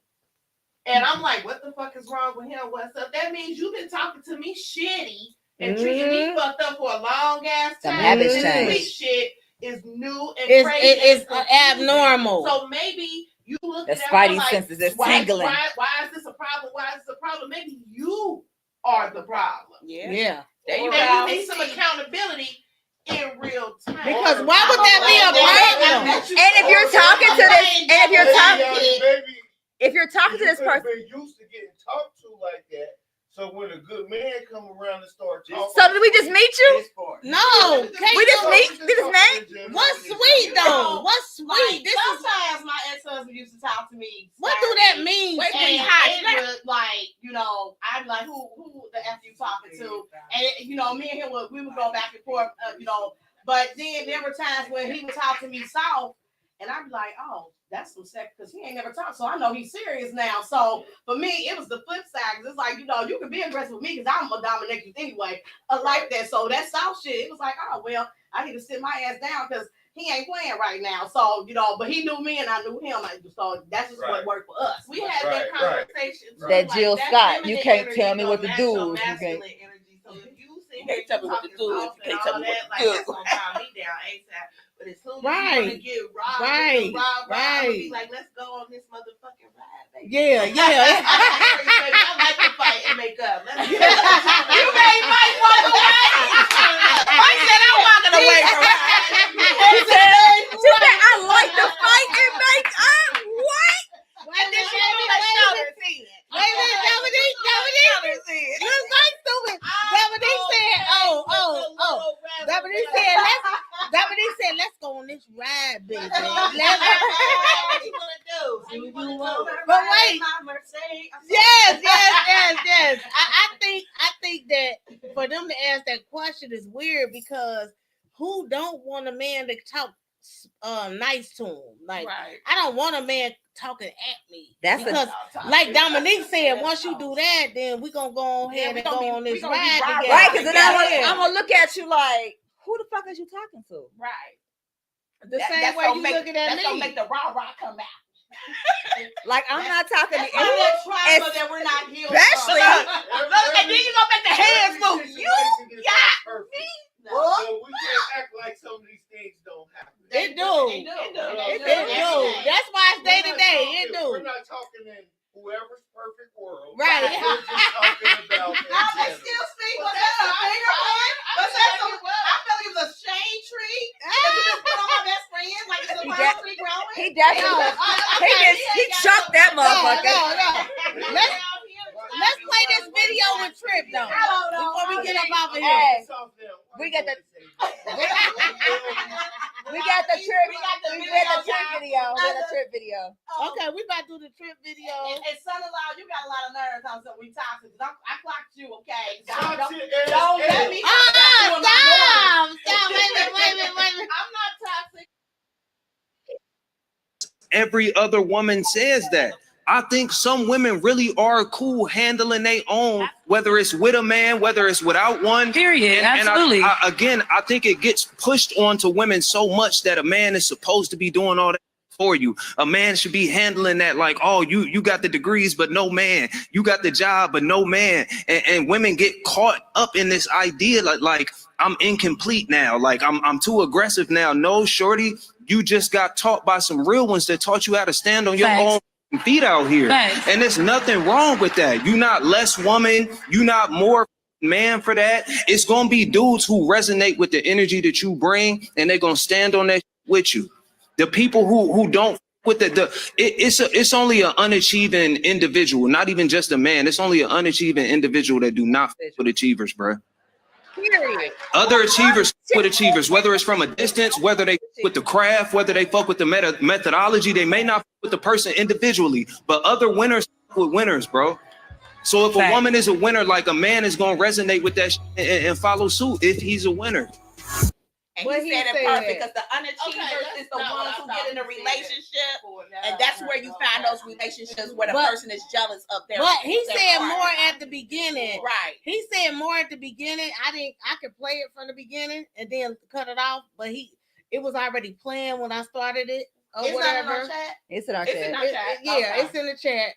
and I'm like, what the fuck is wrong with him? What's up? That means you've been talking to me shitty and treating me fucked up for a long ass Some time. habits This change. sweet shit is new and It's crazy. it's and confusing. abnormal. So maybe you look The at that spidey like, senses is why tingling. is this a problem? Why is this a problem? Maybe you are the problem. Yeah. There you Or go. you need some accountability in real time. Because why would that be a problem? And if you're talking to this, and if you're talking to this You could've person, been used to getting talked to like that. So when a good man come around and start talking, so did we just meet you? No, We just meet this man. What's sweet though? What's sweet? Like, This is sometimes my ex-husband used to talk to me. what do that mean? Wait, And hot. it would, like, you know, I'd be like, who the F you talking to? And, you know, me and him, we would go back and forth, you know. But then there were times when he would talk to me soft, and I'd be like, oh, that's some sex, because he ain't never talked, so I know he's serious now. So for me, it was the flip side, 'cause it's like, you know, you can be aggressive with me because I'm a dominatrix anyway, like that. So that soft shit, it was like, oh, well, I need to sit my ass down because he ain't playing right now. So, you know, but he knew me and I knew him. So that's just what worked for us. We had that conversation. too, That like, Jill that Scott, you feminine can't energy tell me gonna what to match do. your You masculine can't- energy. So if you see You can't tell me what to do. You can't tell me what to like, do. that's gonna calm me down ASAP. But as soon as Right. you want to get robbed, Right. I'll be like, let's go on this motherfucking ride, baby. Yeah. I like to fight and make up. You made Mike walk away. Mike said I'm walking away from She said, I like to fight and make up. What? And then she put her shoulders in. Wait a minute, Dominique. You so stupid. Dominique said, Dominique said, let's go on this ride, baby. But wait. Yes. I think that for them to ask that question is weird because who don't want a man to talk nice to him? Like, Right. I don't want a man talking at me. That's because, like Dominique said, once you do that, then we're gonna go ahead and go on this ride together. Right, because then I'm gonna look at you like, who the fuck is you talking to? Right. The same way you looking at That's gonna me. make the rah-rah come out. Like, I'm not talking to That's that trauma that we're not healed especially. And then you gonna make the hands move. You got me. So we can't act like some of these things don't happen. It do. That's why it's day to day. It do. We're not talking in whoever's perfect world. Right. We're just talking about I still see was that a finger point? Was that some? I feel it was a shade tree that you just put on my best friend, like it's a palm tree growing. He definitely. He chucked that motherfucker. No. Let's play this video with Trip though. Before we get up off of here. Hey, we got the trip. We got the trip video. We got the trip video. Okay, we about to do the Trip video. And son-in-law, you got a lot of nerves on something we toxic. I clocked you, okay? Toxic Don't let me. Stop! Wait a minute. I'm not toxic. Every other woman says that. I think some women really are cool handling their own, whether it's with a man, whether it's without one. Period. Absolutely. And I think it gets pushed onto women so much that a man is supposed to be doing all that for you. A man should be handling that like, oh, you got the degrees, but no man. You got the job, but no man. And women get caught up in this idea like I'm incomplete now. Like I'm too aggressive now. No, shorty, you just got taught by some real ones that taught you how to stand on your own feet out here. Thanks. And there's nothing wrong with that. You're not less woman. You're not more man for that. It's going to be dudes who resonate with the energy that you bring, and they're going to stand on that with you. The people who don't with it's only an unachieving individual, not even just a man. It's only an unachieving individual that do not fit with achievers, bro. Period. Other achievers with achievers, whether it's from a distance, whether they with the craft, whether they fuck with the methodology, they may not fuck with the person individually, but other winners fuck with winners, bro. So if a woman is a winner, like a man is gonna resonate with that and follow suit if he's a winner. And he said it perfect because the unachievers is the ones who get in a relationship, and that's where you find those relationships where the person is jealous of their. But he said partner. more at the beginning. Right. He said more at the beginning. I could play it from the beginning and then cut it off, but it was already planned when I started it or It's whatever. not in our chat. It's in our It's in chat. our chat. Yeah, Okay. it's in the chat.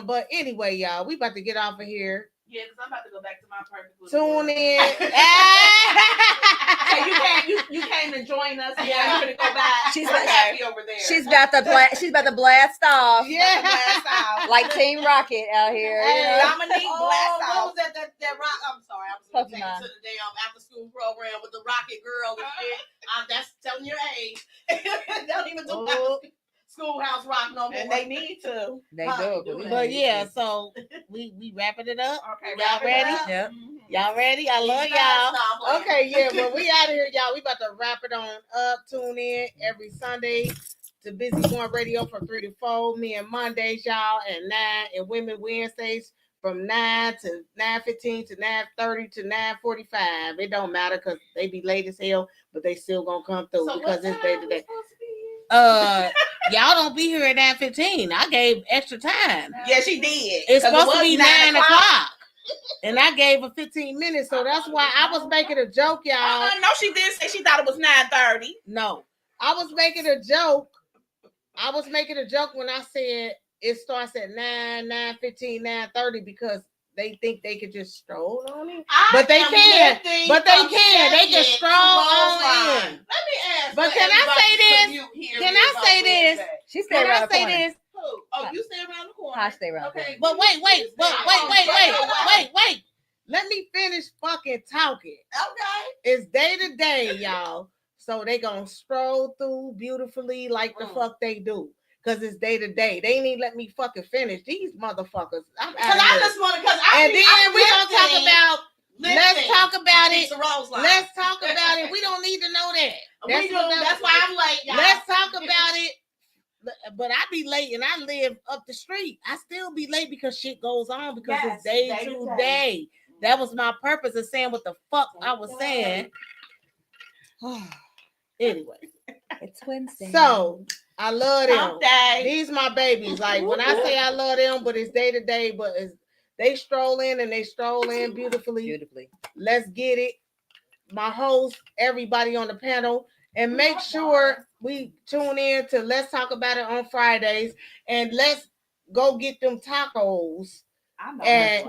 But anyway, y'all, we about to get off of here. Yeah, because I'm about to go back to my perfect. Tune in. So you came to join us. Yeah, you're gonna go back. She's We're happy over there. She's about to blast off. Yeah. Blast off. Like Team Rocket out here. Hey, you know? Dominique blast What off. was that rock? I'm sorry, I was taking Pokemon. to the damn after school program with the Rocket Girl and shit. That's telling your age. Don't even do Schoolhouse Rock no more. And they need to. They do. But yeah, so we wrapping it up. Okay, Y'all ready? Yep. Y'all ready? I love y'all. Okay, yeah, but we out of here, y'all. We about to wrap it on up. Tune in every Sunday to Busy Born Radio from 3 to 4. Me and Mondays, y'all, and 9 and Women Wednesdays from 9 to 9:15 to 9:30 to 9:45. It don't matter because they be late as hell, but they still gonna come through because it's day to day. Y'all don't be here at 9:15. I gave extra time. Yeah, she did. It's 'Cause supposed to be 9 o'clock. o'clock. And I gave her 15 minutes, so that's why I was making a joke, y'all. No, she did say she thought it was 9:30. No, I was making a joke. I was making a joke when I said it starts at 9:15, 9:30 because they think they could just stroll on it. But they can. But they can. They can stroll on in. Let me ask. But can I say this? Can I say this? She Can stay around I the say corner. this? Who? Oh, you stay around the corner. I stay around the Okay. But wait. Let me finish fucking talking. Okay. It's day to day, y'all. So they gonna stroll through beautifully like the fuck they do. Cause it's day to day. They ain't even let me fucking finish. These motherfuckers. I'm Because I just want to, and then we gonna talk about. Let's talk about it. Let's Let's talk about it. We don't need to know that. We do. That's why I'm late, y'all. Let's talk about it. But I be late and I live up the street. I still be late because shit goes on because it's day to day. That was my purpose of saying what the fuck I was saying. Anyway. It's Wednesday. So I love them. Day. These my babies. Like when I say I love them, but it's day to day, but it's, they stroll in and they stroll in beautifully. Let's get it. My host, everybody on the panel, and make sure we tune in to Let's Talk About It on Fridays, and let's go get them tacos. And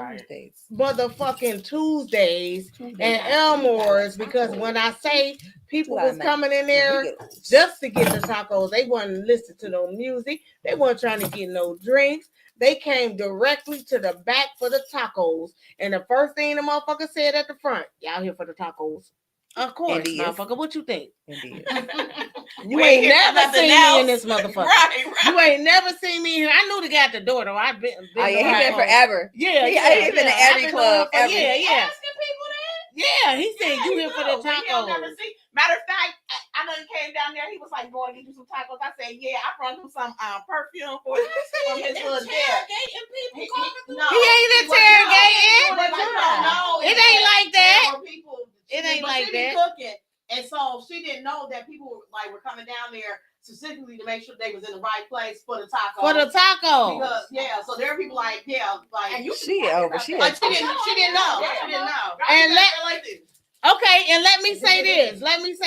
motherfucking Tuesdays and Elmore's, because when I say people was coming in there just to get the tacos, they wasn't listening to no music, they weren't trying to get no drinks. They came directly to the back for the tacos, and the first thing the motherfucker said at the front, "Y'all here for the tacos?" Of course, motherfucker. What you think? You ain't never seen me in this motherfucker. Right. You ain't never seen me here. I knew the guy at the door though. I've been oh yeah, he been forever. Yeah, he's been to every club. Yeah. Asking people that? Yeah, he said you here for the tacos. Matter of fact, I know he came down there. He was like, "Going to get you some tacos." I said, "Yeah, I brought him some perfume for his little dad." He ain't interrogating. No, it ain't like that. It ain't like that. Cooking, and so she didn't know that people were coming down there specifically to make sure they was in the right place for the tacos. Because so there are people like and you she over. She like she didn't know. She didn't know. And let me say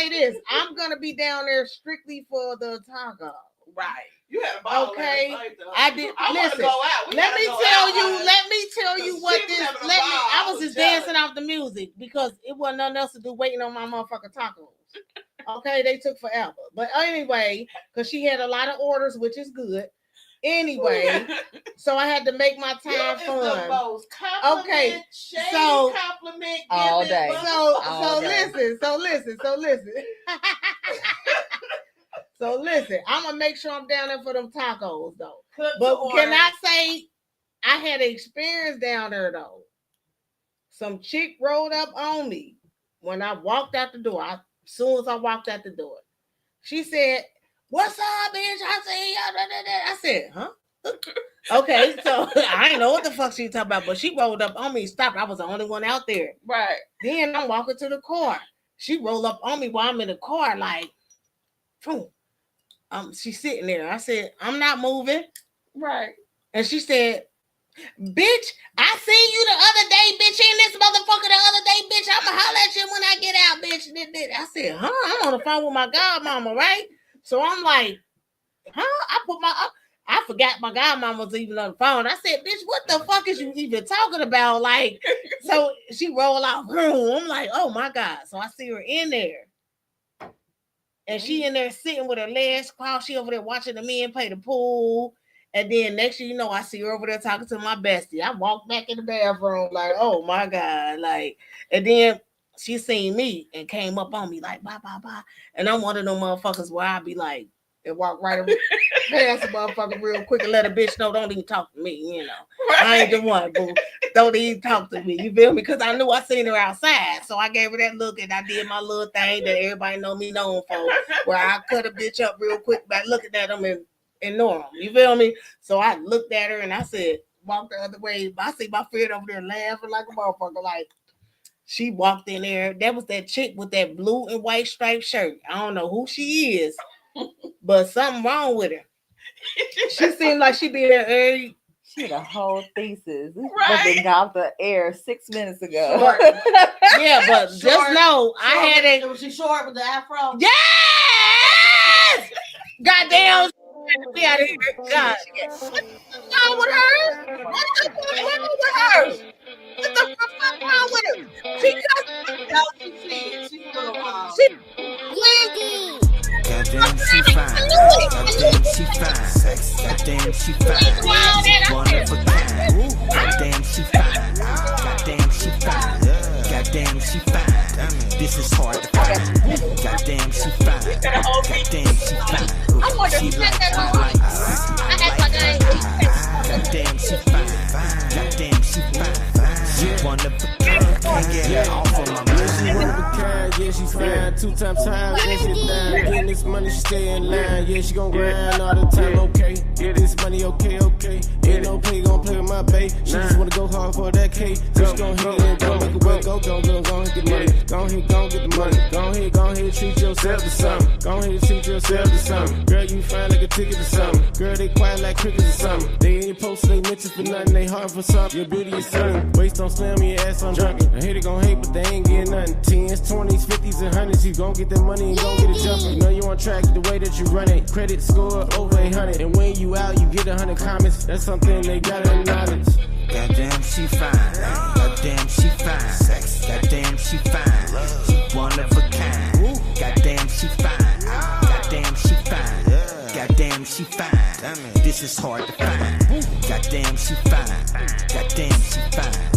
this. I'm gonna be down there strictly for the taco. Right. You had a ball. Okay. I did. Listen. Let me tell you what this. I was just dancing off the music because it wasn't nothing else to do waiting on my motherfucking tacos. Okay, they took forever. But anyway, because she had a lot of orders, which is good. Anyway, so I had to make my time fun. Okay, so compliment all day. So listen. So listen, I'm gonna make sure I'm down there for them tacos though. But can I say I had an experience down there though? Some chick rolled up on me when I walked out the door. As soon as I walked out the door, she said, "What's up, bitch?" I said, "Huh?" Okay, so I didn't know what the fuck she was talking about, but she rolled up on me, stopped. I was the only one out there. Right. Then I'm walking to the car. She rolled up on me while I'm in the car, like, boom. She's sitting there. I said, "I'm not moving." Right. And she said, "Bitch, I seen you the other day, bitch, in this motherfucker the other day, bitch. I'ma holler at you when I get out, bitch." I said, "Huh?" I'm on the phone with my godmama, right? So I'm like, "Huh?" I forgot my godmama was even on the phone. I said, "Bitch, what the fuck is you even talking about?" Like, so she rolled out room. I'm like, "Oh my God." So I see her in there. And she in there sitting with her legs crossed. She over there watching the men play the pool. And then next thing you know, I see her over there talking to my bestie. I walked back in the bathroom like, oh my God. Like, and then she seen me and came up on me like, bye, bye, bye. And I'm one of them motherfuckers where I be like, and walk right past the motherfucker real quick and let a bitch know, don't even talk to me, you know. Right. I ain't the one, boo. Don't even talk to me. You feel me? Because I knew I seen her outside. So I gave her that look and I did my little thing that everybody know me known for, where I cut a bitch up real quick by looking at them and ignore them. You feel me? So I looked at her and I said, walk the other way. I see my friend over there laughing like a motherfucker. Like, she walked in there. That was that chick with that blue and white striped shirt. I don't know who she is. But something wrong with her. She seemed like she be there early. She had a whole thesis. Right. Got the air 6 minutes ago. Yeah, but short, just know I had it. Was she short with the afro? Yes! Goddamn. We out of here. God. What's wrong with her? What's the fuck wrong with her? What the fuck wrong with her? She cussed. No, she's a little Goddamn, she fine. Goddamn, she fine. Goddamn, she fine. One of a kind. Goddamn, she fine. Goddamn, she fine. Goddamn, she fine. This is hard to find. Goddamn, she fine. Goddamn, she fine. She like goddamn, she fine. Goddamn, she fine. She one of a kind. Can't get her off of my mind. She one of a kind, yeah, she's fine. 2 times time, yeah, she down. Getting this money, she stay in line. Yeah, she gon' grind all the time, okay. Get this money, okay, okay. Ain't no play, gon' play with my bae. She just wanna go hard for that K. So she gon' hit and go make it work. Go ahead, get the money. Go ahead, get the money. Go ahead, treat yourself to something. Go ahead, treat yourself to something. Girl, you fine like a ticket to something. Girl, they quiet like crickets or something. They ain't posted, they mention for nothing. They hard for something. Your beauty is something. Waist don't slam your ass on drunken. I hate it gon' hate, but they ain't getting nothing. 10s, 20s, 50s, and 100s. You gon' get that money and gon' get it jumping. You know you on track the way that you run it. Credit score over 800. And when you out, you get 100 comments. That's something they gotta acknowledge. Goddamn, she fine. Goddamn, she fine. Goddamn, she fine. She one of a kind. Goddamn, she fine. Goddamn, she fine. Goddamn, she fine. This is hard to find. Goddamn, she fine. Goddamn, she fine.